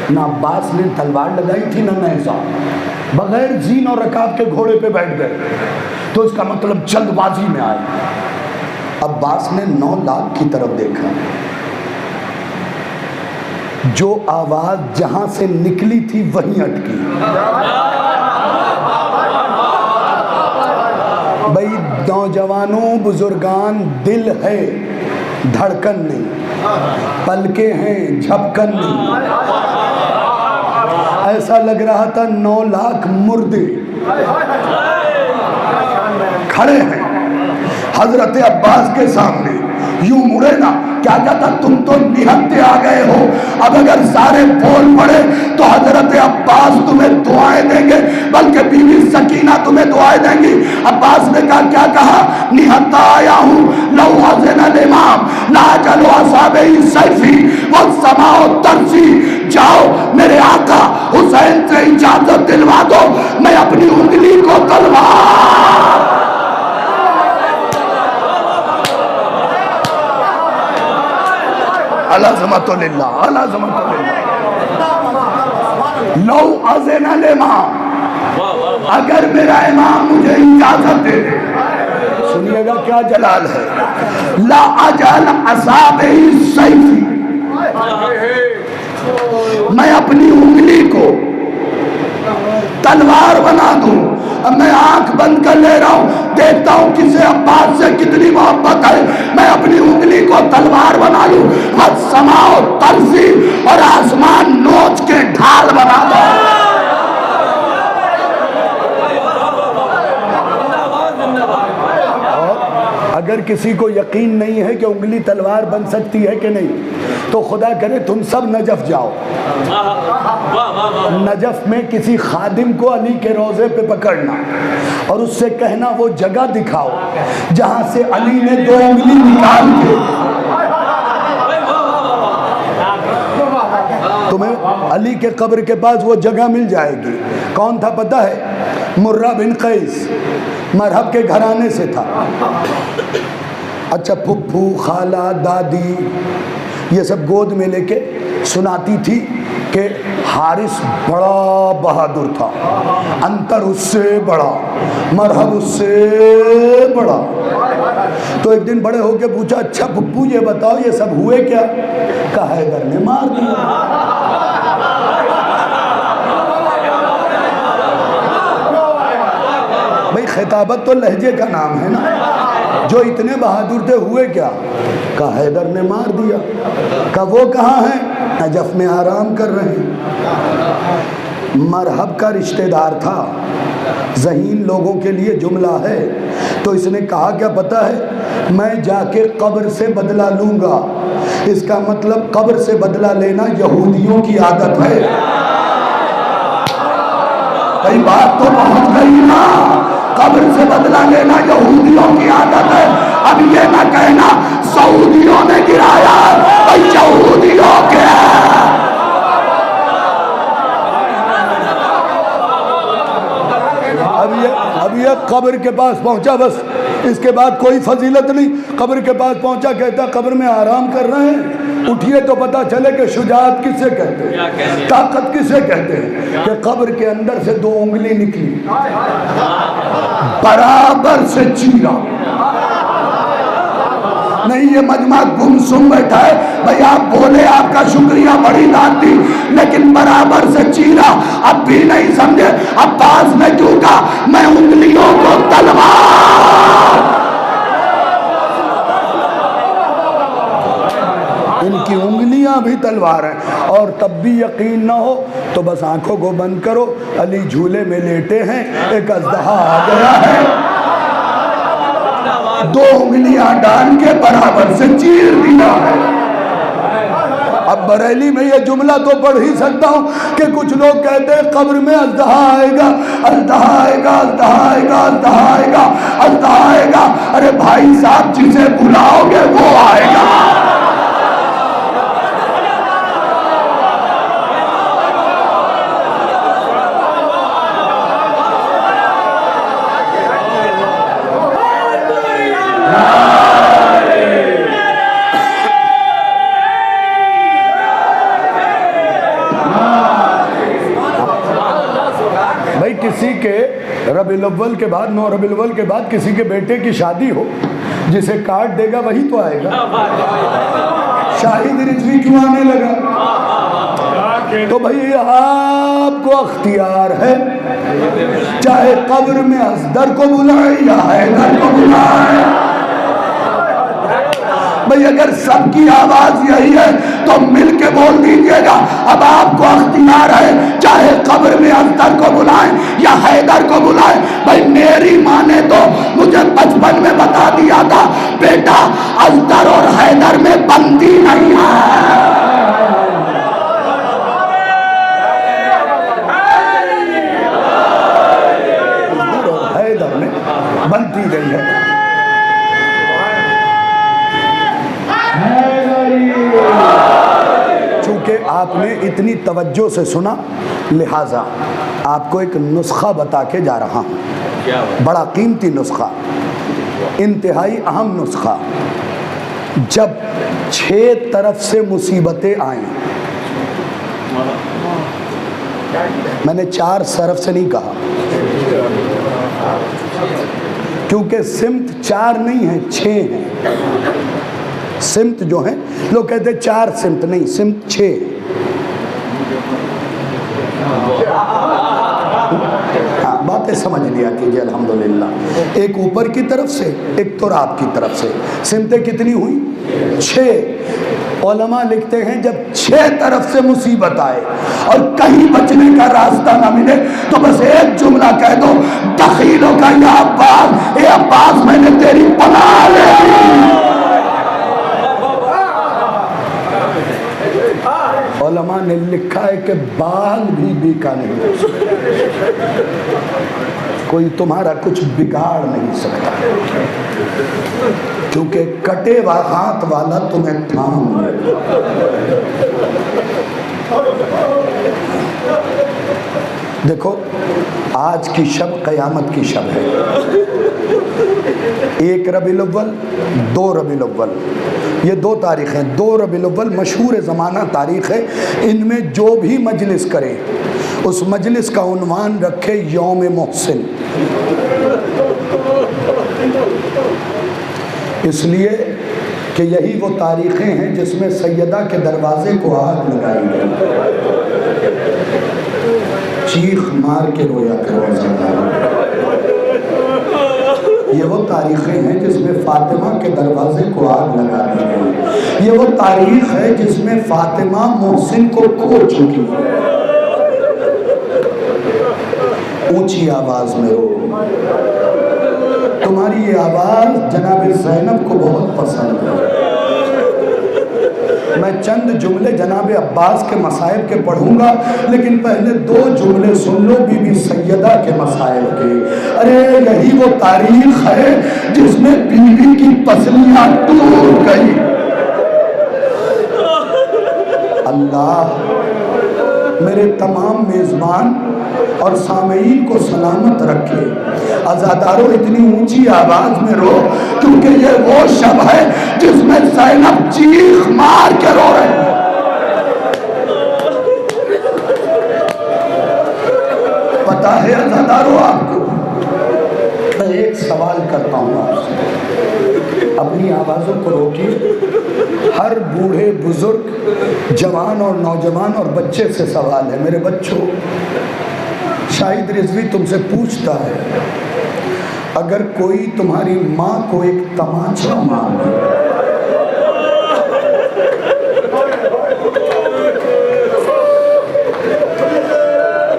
ना अब्बास ने तलवार लगाई थी ना नैज़ा, बगैर जीन और रकाब के घोड़े पे बैठ गए, तो इसका मतलब जल्दबाजी में आए। अब्बास ने 9 लाख की तरफ देखा, जो आवाज जहां से निकली थी वहीं अटकी। भाई नौजवानों बुजुर्गान, दिल है धड़कन नहीं, पलके हैं झपकन नहीं। ऐसा लग रहा था 9 लाख मुर्दे खड़े हैं हजरत अब्बास के सामने। यूं मुड़े ना, क्या कहता तुम तो निहत्थे आ गए हो। अब अगर सारे बोल पड़े तो हजरत अब्बास तुम्हें दुआएं देंगे, बल्कि बीवी सकीना तुम्हें दुआएं देंगी। अब्बास ने कहा क्या कहा, निहत्था आया हूं, लौ अज़नल इमाम ला चलो असाबे सैफी व समाओ तरसी। जाओ मेरे आका हुसैन से इजाजत दिलवा दो, मैं अपनी उंगली को तलवार। अलाज़मतो लिल्लाह, अलाज़मतो लिल्लाह। लौ अज़नल इमाम, अगर मेरा इमाम मुझे इजाजत दे दे, सुनिएगा क्या जलाल है, ला अजल असाबे सैफी, मैं अपनी उंगली को तलवार बना दूं अब मैं आंख बंद कर ले रहा हूं, देखता हूं किसे अब्बास से कितनी मोहब्बत है, मैं अपनी उंगली को तलवार बना लूं। बस समाओ तरसी और आसमान नोच के ढाल बना दो। अगर किसी को यकीन नहीं है कि उंगली तलवार बन सकती है कि नहीं, तो खुदा करे तुम सब नजफ जाओ। नजफ में किसी खादिम को अली के रोजे पे पकड़ना और उससे कहना वो जगह दिखाओ जहां से अली ने 2 उंगली निकाल के तुम्हें अली के कब्र के पास वो जगह मिल जाएगी। कौन था पता है? मुर्रा बिन कैस, मरहब के घराने से था। अच्छा, फुफ्फू, खाला, दादी ये सब गोद में लेके सुनाती थी कि हारिस बड़ा बहादुर था, अंतर उससे बड़ा, मरहब उससे बड़ा। तो एक दिन बड़े होके पूछा, अच्छा फुफ्फू ये बताओ ये सब हुए क्या? कहा हैदर ने मार दिया। भाई खिताबत तो लहजे का नाम है ना। जो इतने बहादुर थे हुए क्या? कहा हैदर ने मार दिया। कहा वो कहाँ है? नजफ में आराम कर रहे हैं। मरहब का रिश्तेदार था, ज़हीन लोगों के लिए जुमला है। तो इसने कहा क्या पता है? मैं जाके कब्र से बदला लूंगा। इसका मतलब कब्र से बदला लेना यहूदियों की आदत है। कई बात तो पहुंच गई ना, कब्र से बदला लेना यहूदियों की आदत है। अब ये ना कहना सऊदियों ने गिराया, यहूदियों के। अब ये कब्र के पास पहुंचा, बस इसके बाद कोई फजीलत नहीं। कब्र के पास पहुंचा, कहता कब्र में आराम कर रहे हैं, उठिए तो पता चले कि शुजाअत किसे कहते हैं, ताकत किसे कहते हैं। कि कब्र के अंदर से 2 उंगली निकली, बराबर से चीरा। नहीं ये मजमा गुमसुम बैठा है भाई, आप बोले आपका शुक्रिया, बड़ी बात थी, लेकिन बराबर से चीरा अब भी नहीं समझे। अब्बास ने क्यों कहा मैं उंगलियों को तलवार, इनकी उंगलियां भी तलवार हैं। और तब भी यकीन ना हो तो बस आंखों को बंद करो, अली झूले में लेटे हैं, एक अज़दहा आ गया है, 2 उंगलियां डाल के बराबर से चीर दिया है। अब बरेली में ये जुमला तो पढ़ ही सकता हूँ कि कुछ लोग कहते हैं कब्र में अज़दहा आएगा, अज़दहा आएगा, अज़दहा आएगा, अज़दहा आएगा, अज़दहा आएगा। अरे भाई साहब जिसे बुलाओगे वो आएगा। किसी के रबीउल अव्वल के बाद, 9 रबीउल अव्वल के बाद किसी के बेटे की शादी हो, जिसे काट देगा वही तो आएगा। शाहिद रिजवी क्यों आने लगा? तो भाई आपको अख्तियार है, चाहे कब्र में असदर को बुलाए या हैदर को बुलाए। भाई अगर सबकी आवाज यही है तो मिल के बोल दीजिएगा। अब आपको अख्तियार है, चाहे कब्र में अज़दर को बुलाएं या हैदर को बुलाएं। भाई मेरी माँ ने तो मुझे बचपन में बता दिया था, बेटा अज़दर और हैदर में बंदी नहीं है। अज़दर और हैदर में बनती गई है। चूंकि आपने इतनी तवज्जो से सुना, लिहाजा आपको एक नुस्खा बता के जा रहा हूँ, बड़ा कीमती नुस्खा, इंतहाई अहम नुस्खा। जब 6 तरफ से मुसीबतें आएं, मैंने 4 तरफ से नहीं कहा, क्योंकि सिमत 4 नहीं है, 6 है। सिमत जो है लोग कहते हैं 4 सिमत, नहीं, सिमत 6। हाँ, बातें सिमतें समझ लिया कीजिए अल्हम्दुलिल्लाह। एक ऊपर की तरफ से, एक तुराब की तरफ से। सिमतें कितनी हुई? 6। उलमा लिखते हैं जब 6 तरफ से मुसीबत आए और कहीं बचने का रास्ता ना मिले तो बस एक जुमला कह दो, दखीलों का या अब्बास, ए अब्बास मैंने तेरी पनाह ले ली। उलमा ने लिखा है कि बाल भी बीका नहीं, कोई तुम्हारा कुछ बिगाड़ नहीं सकता, क्योंकि कटे हुआ हाथ वाला तुम्हें थाम ले। देखो आज की शब क़यामत की शब है। 1 रबीउल अव्वल, 2 रबीउल अव्वल, ये 2 तारीखें। 2 रबीउल अव्वल मशहूर ज़माना तारीख़ है। इनमें जो भी मजलिस करे उस मजलिस का उन्वान रखे यौम मोहसिन, इसलिए कि यही वो तारीखें हैं जिसमें सैयदा के दरवाजे को आग लगाई गई। चीख मार के रोया करो। ये वो तारीखें हैं जिसमें फातिमा के दरवाजे को आग लगा दी गई। ये वो तारीख है जिसमें फातिमा मोहसिन को खो चुकी है। ऊंची आवाज में रो। तुम्हारी ये आवाज जनाब ज़ैनब को बहुत पसंद है। मैं चंद जुमले जनाब अब्बास के मसाइब के पढ़ूंगा, लेकिन पहले 2 जुमले सुन लो बीबी सैयदा के मसाइब के। अरे यही वो तारीख है जिसमें बीबी की पसलियां टूट गई। अल्लाह मेरे तमाम मेज़बान और सामईन को सलामत रखे। अज़ादारों इतनी ऊंची आवाज में रो, क्योंकि ये वो शब है जिसमें ज़ैनब चीख मार के रो रहे हैं। पता है अज़ादारों आपको, मैं एक सवाल करता हूँ आपसे, अपनी आवाज़ों को रोकिए। हर बूढ़े बुजुर्ग, जवान और नौजवान और बच्चे से सवाल है। मेरे बच्चों, शाहिद रिजवी तुमसे पूछता है, अगर कोई तुम्हारी माँ को एक तमाचा मारे,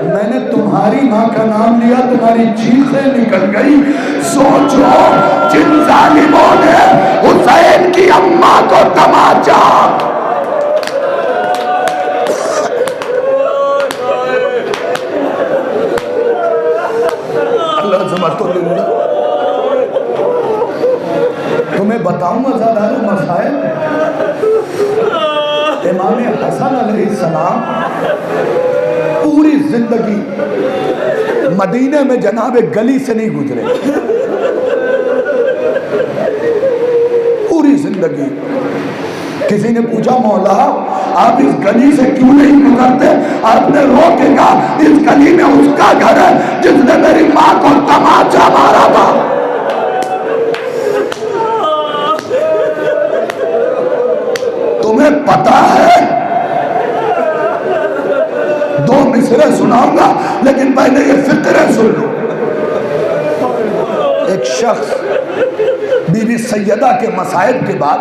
मैंने तुम्हारी माँ का नाम लिया, तुम्हारी चीखें निकल गई, सोचो जिन जालिमों ने हुसैन की अम्मा को तमाचा। तुम्हें बताऊंगा ज़ादारो मसाइल। इमाम हसन अलैहिस्सलाम पूरी जिंदगी मदीने में जनाब गली से नहीं गुजरे। पूरी जिंदगी किसी ने पूछा, मौला आप इस गली से क्यों नहीं गुजरते? आपने रोके कहा, इस गली में उसका घर है जिसने मेरी माँ को तमाचा मारा था। तुम्हें पता है, 2 मिसरे सुनाऊंगा, लेकिन पहले ये फिक्रे सुन लो। एक शख्स बीबी सैयदा के मसाइब के बाद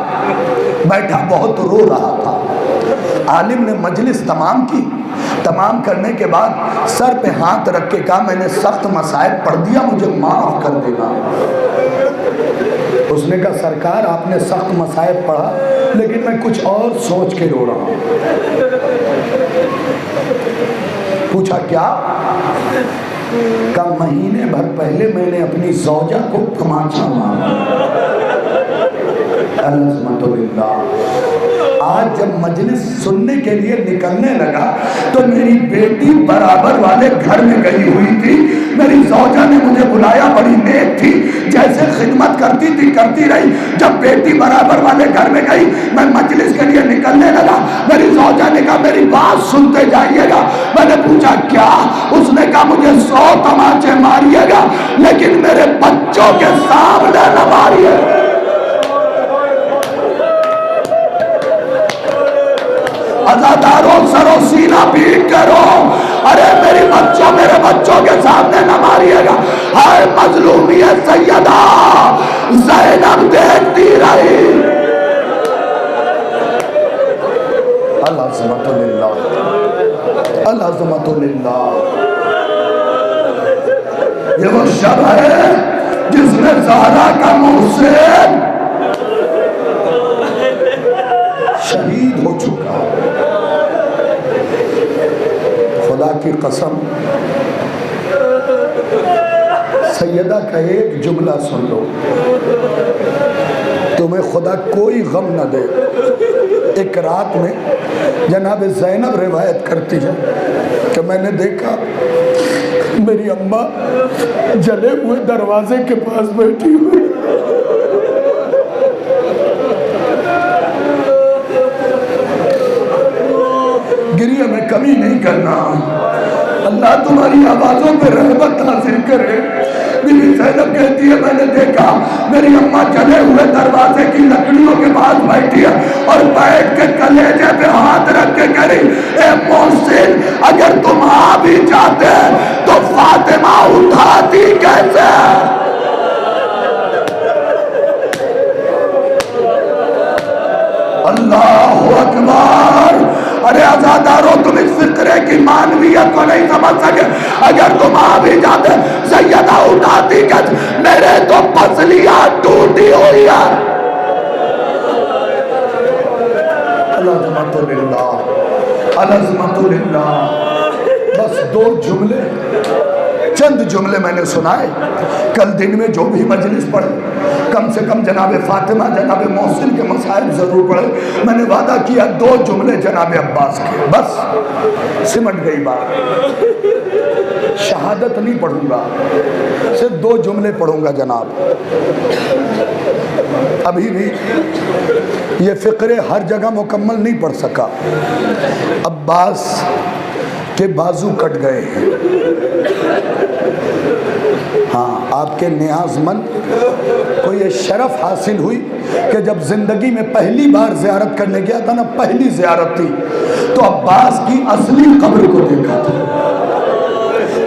बैठा बहुत रो रहा था। आलिम ने मजलिस तमाम की। तमाम करने के बाद सर पे हाथ रख के कहा, मैंने सख्त मसाइब पढ़ दिया, मुझे माफ कर देना। उसने कहा, सरकार आपने सख्त मसाइब पढ़ा, लेकिन मैं कुछ और सोच के रो रहा हूँ। पूछा क्या? का महीने भर पहले मैंने अपनी ज़ौजा को तमाचा मारा। आज जब मजलिस सुनने के लिए निकलने लगा तो मेरी बेटी बराबर वाले घर में गई हुई थी। मेरी ज़ौजा ने मुझे बुलाया, बड़ी नेक थी, जैसे खिदमत करती थी करती रही। जब बेटी बराबर वाले घर में गई, मैं मजलिस के लिए निकलने लगा। मेरी ज़ौजा ने कहा, मेरी बात सुनते जाइएगा। मैंने पूछा क्या? उसने कहा, मुझे 100 तमाचे मारिएगा, लेकिन मेरे बच्चों के सामने न मारिए। अज़ादारों, सरो सरो सीना पीट करो, अरे मेरे बच्चों के सामने न मारिएगा। हाय मजलूमियत सैयदा ज़ैनब देखती रही। अल्लाह ये वो शब है जिसमें ज़हरा का मोहसिन शहीद हो चुका। खुदा की कसम, सैयदा का एक जुमला सुन लो, तुम्हें खुदा कोई गम न दे। एक रात में जनाब ज़ैनब रिवायत करती है कि मैंने देखा मेरी अम्मा जले हुए दरवाजे के पास बैठी हुई। गिरिया में कमी नहीं करना, अल्लाह तुम्हारी आवाज़ों पे रहमत हासिल करे। बीबी ज़ैनब कहती है मैंने देखा मेरी अम्मा जले हुए दरवाजे की लकड़ियों के पास बैठी है और बैठ के कलेजे पे हाथ रख के कह रही, ए मोहसिन अगर तुम आ भी जाते तो फातिमा उठाती कैसे? अल्लाहु अकबर। अरे आजादारों, तुम इस फिक्रे की मानवीयत को नहीं समझ सके। अगर तुम आ भी जाते सैयदा उठाती कैसे? मेरे तो पसलियां टूटी हुई है। बस दो जुमले, चंद जुमले मैंने सुनाए। कल दिन में जो भी मजलिस पढ़े कम से कम जनाब फातिमा जनाब मोहसिन के मसाइल जरूर पढ़े। मैंने वादा किया दो जुमले जनाब अब्बास के, बस सिमट गई बात। शहादत नहीं पढ़ूंगा, सिर्फ दो जुमले पढ़ूंगा जनाब। अभी भी ये फिक्रे हर जगह मुकम्मल नहीं पढ़ सका। अब्बास के बाजू कट गए हैं। हाँ, आपके नियाज़मंद को ये शरफ हासिल हुई कि जब जिंदगी में पहली बार ज़ियारत करने गया था ना, पहली ज़ियारत थी, तो अब्बास की असली कब्र को देखा था।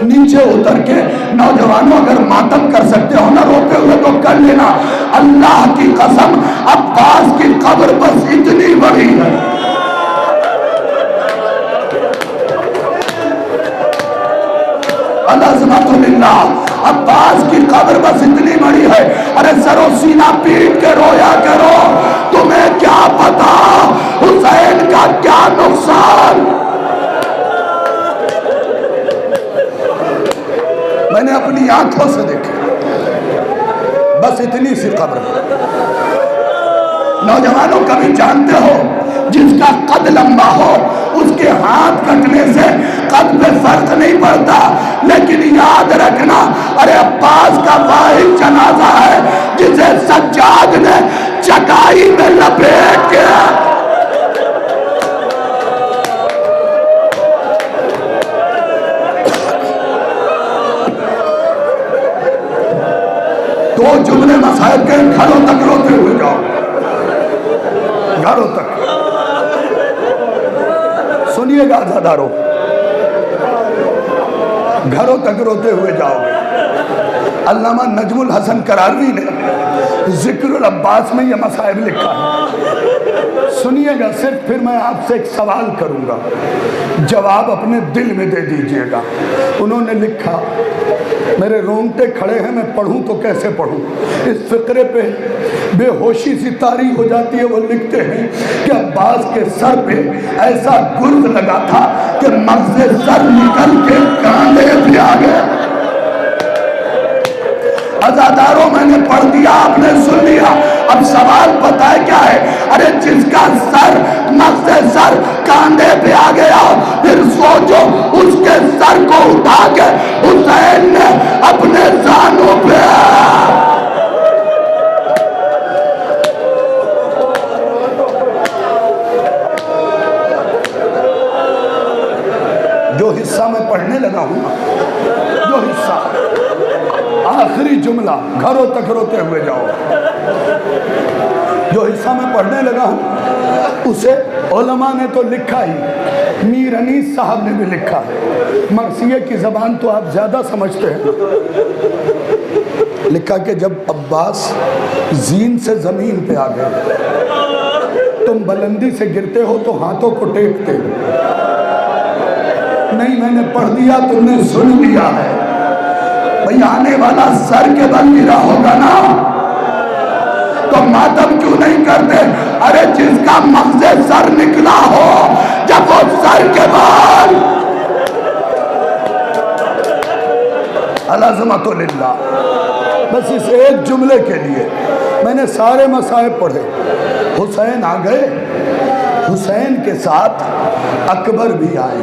नीचे उतर के नौजवानों अगर मातम कर सकते हो ना रोते हुए तो कर लेना। अल्लाह की कसम अब्बास की कब्र बस इतनी बड़ी है। अब्बास की कब्र बस इतनी बड़ी है। अरे सरो सीना पीट के रोया करो, तुम्हें क्या पता हुसैन का क्या नुकसान। मैंने अपनी आंखों से देखा, बस इतनी सी कब्र। नौजवानों कभी जानते हो जिसका कद लंबा हो उसके हाथ कटने से कद पे फर्क नहीं पड़ता, लेकिन याद रखना अरे अब्बास का वाहिद जनाजा है जिसे सज्जाद ने चटाई में लपेट के दो जुमले मसाइब के घरों तक रोते हुए जाओ, घरों तक। सुनिएगा आजादारों, घरों तक रोते हुए जाओगे। अल्लामा नजमुल हसन करारवी ने जिक्रुल अब्बास में यह मसाइब लिखा है। सुनिएगा सिर्फ, फिर मैं आपसे एक सवाल करूंगा, जवाब अपने दिल में दे दीजिएगा। उन्होंने लिखा, मेरे रोंगटे खड़े हैं, मैं पढ़ूं तो कैसे पढ़ूं। इस फिक्रे पे बेहोशी सी तारी हो जाती है। वो लिखते हैं कि अब्बास के सर पे ऐसा गुर्द लगा था कि मगज़े सर निकल के कांधे पे आ गया। अज़ादारों, मैंने पढ़ दिया, आपने सुन लिया। अब सवाल पता है क्या है? अरे जिसका सर मगज़े सर कांधे पे आ गया, फिर सोचो उसके सर को उठा के हुसैन ने अपने जानों पे जो हिस्सा मैं पढ़ने लगा हूं, जो हिस्सा आखिरी जुमला, घरों तक रोते हुए जाओ। जो हिस्सा मैं पढ़ने लगा हूं उसे उलमा ने तो लिखा ही, मीर अनीस साहब ने भी लिखा है, मरसिये की ज़बान तो आप ज़्यादा समझते हैं। लिखा कि जब अब्बास जीन से ज़मीन पे आ गए, तुम बुलंदी से गिरते हो तो हाथों को टेकते हो। नहीं, मैंने पढ़ दिया, तुमने सुन लिया है। भाई आने वाला सर के बल गिरा होगा ना, तो मातम क्यों नहीं करते? अरे जिसका मगज़े सर निकला हो, जब वो सर के बाद अलाज़मतुल्लाह। बस इस एक जुमले के लिए मैंने सारे मसाइब पढ़े। हुसैन आ गए, हुसैन के साथ अकबर भी आए।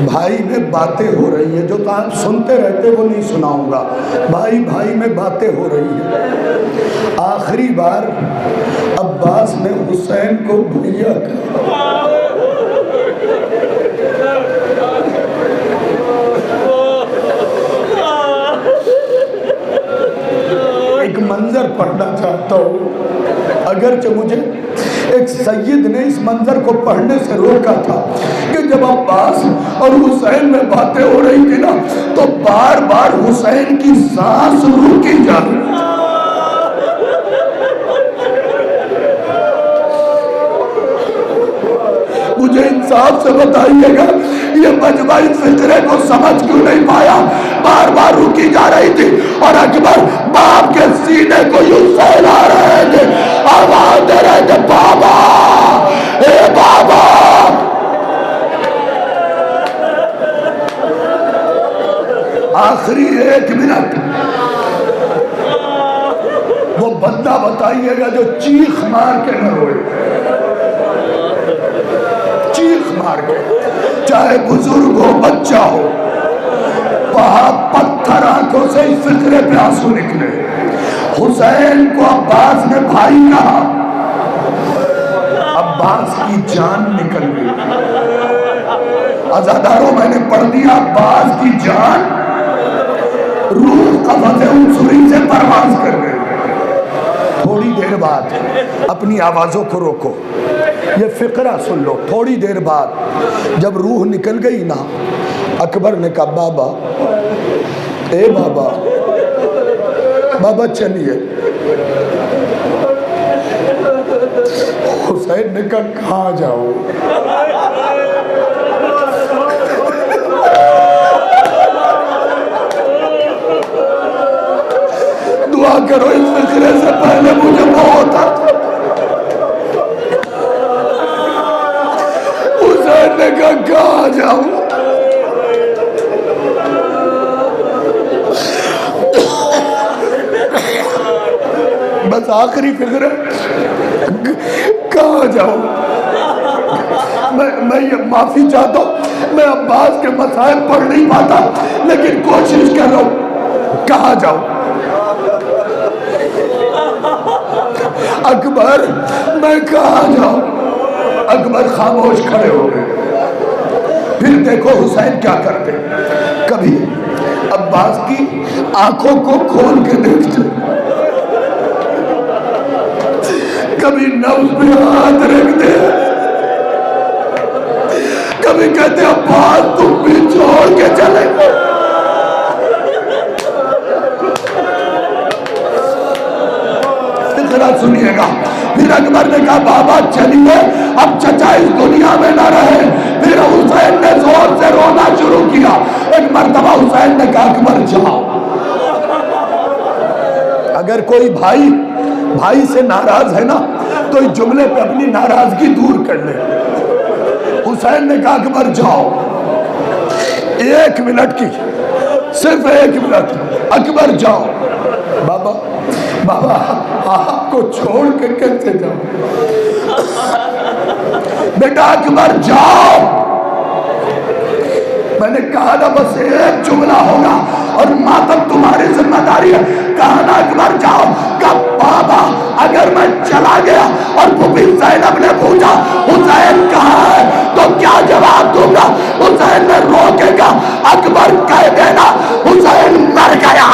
भाई में बातें हो रही है, जो तो आप सुनते रहते वो नहीं सुनाऊंगा। भाई में बातें हो रही है। आखिरी बार अब्बास ने हुसैन को भैया कहा। एक मंजर पढ़ना चाहता हूँ, अगरचे मुझे एक सैयद ने इस मंजर को पढ़ने से रोका था कि जब अब्बास और हुसैन में बातें हो रही थी ना, तो बार बार हुसैन की सांस रुकी जा रही। मुझे इंसाफ से बताइएगा, ये मजमा इस फिक्रे को समझ क्यों नहीं पाया? बार बार रुकी जा रही थी और अकबर बाप के सीने को यूं फैला रहे थे, आवाज दे रहे थे, बाबा, ए बाबा। आखिरी 1 मिनट वो बंदा बताइएगा जो चीख मार के न रोए, चीख मार के, चाहे बुजुर्ग हो बच्चा हो, पत्थर आंखों से इस फिक्रे पे आंसू निकले। हुसैन को अब्बास ने भाई कहा, अब्बास की जान निकल गई। अज़ादारों, मैंने पढ़ दिया, अब्बास की जान रूह कब्ज़े उनसुरी से परवाज कर गई। थोड़ी देर बाद अपनी आवाजों को रोको, ये फिक्रा सुन लो। थोड़ी देर बाद जब रूह निकल गई ना, अकबर ने कहा, बाबा, ए बाबा, बाबा चलिए। हुसैन ने कहा, कहाँ जाओ? दुआ करो, इस फिक्रे से पहले मुझे मौत आता। हुसैन ने कहा, कहाँ जाऊं? बस आखिरी फिक्र, कहाँ जाऊं? मैं ये माफी चाहता हूं, मैं अब्बास के मसाइब पढ़ नहीं पाता, लेकिन कोशिश कर रहा हूं, कहाँ जाऊं? अकबर, मैं कहाँ जाऊं? अकबर खामोश खड़े हो गए। फिर देखो हुसैन क्या करते, कभी अब्बास की आंखों को खोल के देखते, कभी नब्ज़ पे हाथ रखते, कभी कहते अब्बास तुम भी छोड़ के चले गए। फिक्रा सुनिएगा। फिर अकबर ने कहा, बाबा चलिए, अब चचा इस दुनिया में ना रहे। फिर हुसैन ने जोर से रोना शुरू किया। एक मर्तबा हुसैन ने कहा, अकबर जाओ। अगर कोई भाई से नाराज है ना, तो इस जुमले पे अपनी नाराजगी दूर कर ले। हुसैन ने कहा, अकबर जाओ। 1 मिनट की, सिर्फ 1 मिनट, अकबर जाओ। बाबा आपको छोड़ के कैसे जाओ? बेटा अकबर जाओ। मैंने कहा ना, बस 1 जुमला होगा और मातम तुम्हारी जिम्मेदारी है। कहा ना अकबर जाओ। कहा बाबा, अगर मैं चला गया और फूफी ज़ैनब ने पूछा हुसैन कहाँ है, तो क्या जवाब दूंगा? हुसैन ने रोकेगा, अकबर कह देना हुसैन मर गया।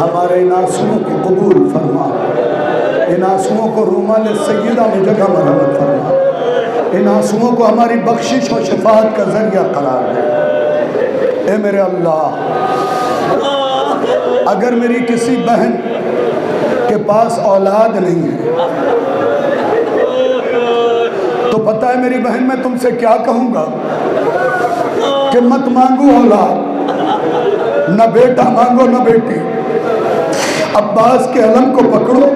हमारे इन आंसुओं को कबूल फरमा, इन आंसुओं को रूमाल सय्यदा में जगह मरहमत फरमा, इन आंसुओं को हमारी बख्शिश और शफाअत का जरिया करार दे। ए मेरे अल्लाह, अगर मेरी किसी बहन के पास औलाद नहीं है तो पता है मेरी बहन, मैं तुमसे क्या कहूँगा कि मत मांगो औलाद, न बेटा मांगो न बेटी। अब्बास के अलम को पकड़ो,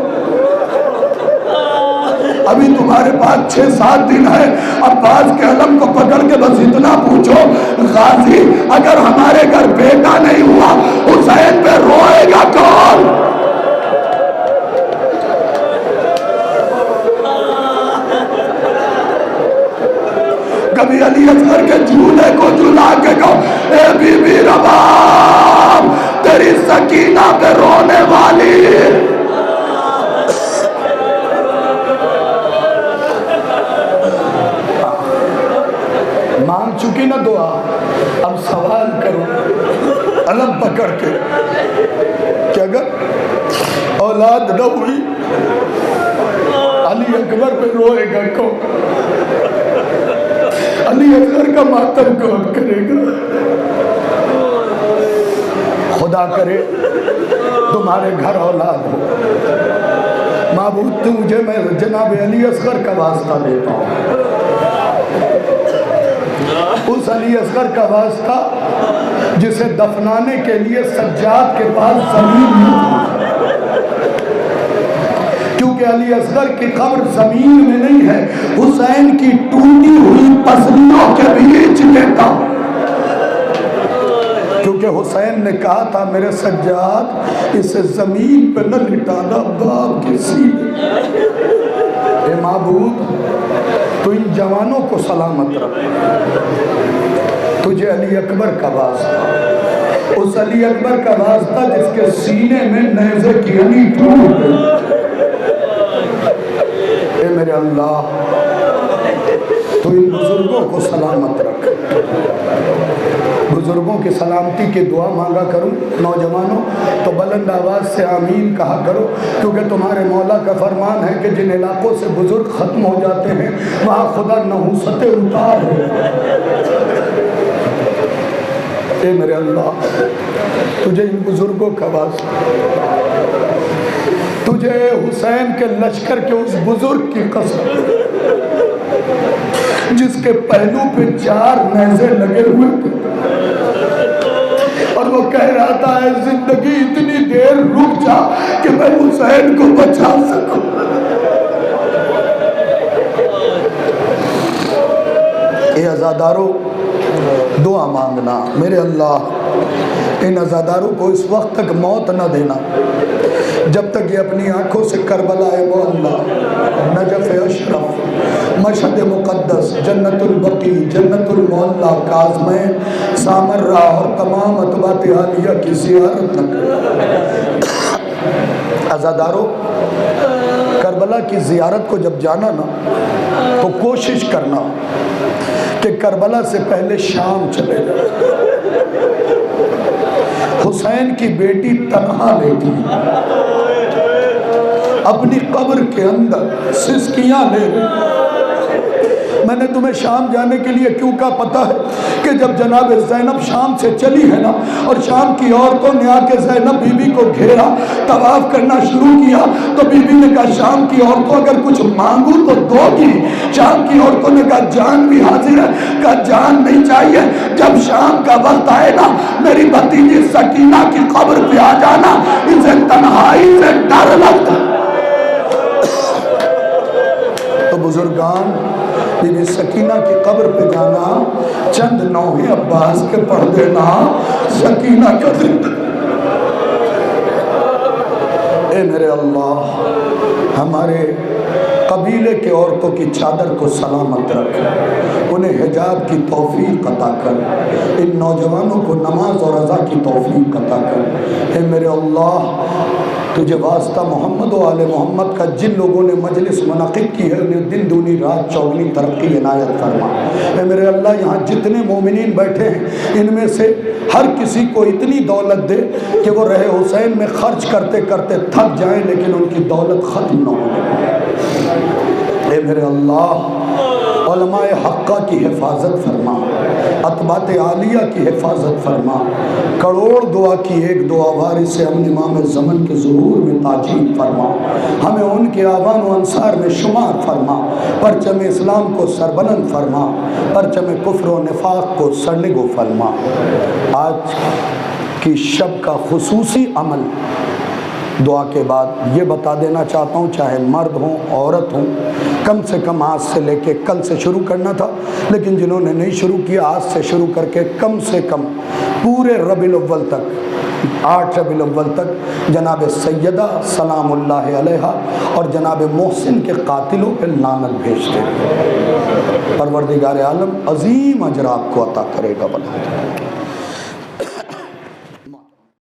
अभी तुम्हारे पास 6-7 दिन है। अब्बास के अलम को पकड़ के बस इतना पूछो, गाजी अगर हमारे घर बेटा नहीं हुआ हुसैन पे रोएगा कौन? कभी अली असगर के झूले को झुला के कहो, ए बीबी रबाब तेरी सकीना पे रोने वाली। मांग चुकी ना दुआ, अब सवाल करो अलम पकड़ के कि अगर औलाद न हुई अली अकबर पे रोएगा कौन? अली असगर का मातम कौन करेगा? खुदा करे तुम्हारे घर औलाद हो। माबूद तुझे मैं जनाब अली असगर का वास्ता देता हूँ, उस अली असगर का वास्ता जिसे दफनाने के लिए सज्जाद के पास जमीन नहीं थी, क्योंकि अली असगर की कब्र जमीन में नहीं है, हुसैन की टूटी हुई पसलियों के बीच में था। क्योंकि हुसैन ने कहा था, मेरे सज्जाद इसे जमीन पे न लिटाना, बाप के सीने। ए माबूद तो इन जवानों को सलामत रख, तुझे अली अकबर का वास्ता, उस अली अकबर का वास्ता जिसके सीने में नेज़े की अली टूट गई। ए मेरे अल्लाह, तो इन बुजुर्गों को सलामत रख। बुजुर्गों की सलामती की दुआ मांगा करूं। नौजवानों तो बुलंद आवाज़ से आमीन कहा करो, क्योंकि तुम्हारे मौला का फरमान है कि जिन इलाकों से बुजुर्ग ख़त्म हो जाते हैं वहाँ खुदा नहुसतें उतार है। ए मेरे अल्लाह, तुझे इन बुजुर्गों का वास्ता, तुझे हुसैन के लश्कर के उस बुजुर्ग की कसम जिसके पहलू पे 4 नेज़े लगे हुए थे और वो कह रहा था, है जिंदगी इतनी देर रुक जा कि मैं हुसैन को बचा सकूं। ये अज़ादारों दुआ मांगना, मेरे अल्लाह इन अज़ादारों को इस वक्त तक मौत न देना जब तक ये अपनी आंखों से करबला मोहल्ला, नजफ अशरफ, मशहद मुक़द्दस, जन्नतुल बकी, जन्नतुल मोहल्ला, काज़मैन, सामर्रा और तमाम अतबात आलिया की ज़ियारत न करें। अज़ादारों, करबला की ज़ियारत को जब जाना ना तो कोशिश करना कि करबला से पहले शाम चले जाए। हुसैन की बेटी तन्हा लेटी अपनी कब्र के अंदर सिसकियां ले रही। मैंने तुम्हें शाम जाने के लिए क्यों कहा पता है कि जब जनाब ज़ैनब शाम से चली है ना और शाम की औरतों ने आके ज़ैनब बीबी को घेरा, तवाफ करना शुरू किया, तो बीबी ने कहा शाम की औरतों अगर कुछ मांगू तो दोगी। शाम की औरतों ने कहा जान भी हाजिर है, कहा जान नहीं चाहिए, जब शाम का वक्त आए ना मेरी भतीजी सकीना की कब्र पे आ जाना, इसे तन्हाई से डर लगता। तो बुजुर्गान बीबी सकीना की कब्र पे जाना, चंद नौहे अब्बास के पढ़ देना, सकीना का जिंदा। ए मेरे अल्लाह, हमारे कबीले के औरतों की चादर को सलामत रख, उन्हें हिजाब की तौफीक अता कर, इन नौजवानों को नमाज और अज़ा की तौफीक अता कर। ए मेरे अल्लाह, तुझे वास्ता मोहम्मद व आले मोहम्मद का जिन लोगों ने मजलिस मुनक़िद की है उन्हें दिन दूनी रात चौगनी तरक्की इनायत फरमा। ऐ मेरे अल्लाह, यहाँ जितने मोमिनीन बैठे हैं इनमें से हर किसी को इतनी दौलत दे कि वो रहे हुसैन में खर्च करते करते थक जाएं लेकिन उनकी दौलत ख़त्म न हो। ऐ मेरे अल्लाह, उलमाए हक्का की हिफाजत फरमा, अतबात आलिया की हिफाजत फरमा, करोड़ दुआ की एक दुआ वारिस अमन इमाम ज़मन के ज़ुहूर में ताजील फरमा, हमें उनके आवान व अंसार में शुमार फरमा, परचम इस्लाम को सरबलंद फरमा, परचम कुफ्र व निफाक को सरनिगो फरमा। आज की शब का खुसूसी अमल दुआ के बाद ये बता देना चाहता हूँ, चाहे मर्द हों औरत हों, कम से कम आज से लेके कल से शुरू करना था, लेकिन जिन्होंने नहीं शुरू किया आज से शुरू करके कम से कम पूरे रबीउल अव्वल तक, 8 रबीउल अव्वल तक जनाब सैयदा सलामुल्लाह अलैहा और जनाब मोहसिन के कातिलों पर लानत भेजते। परवरदिगार आलम अजीम अजर आपको अता करेगा। बना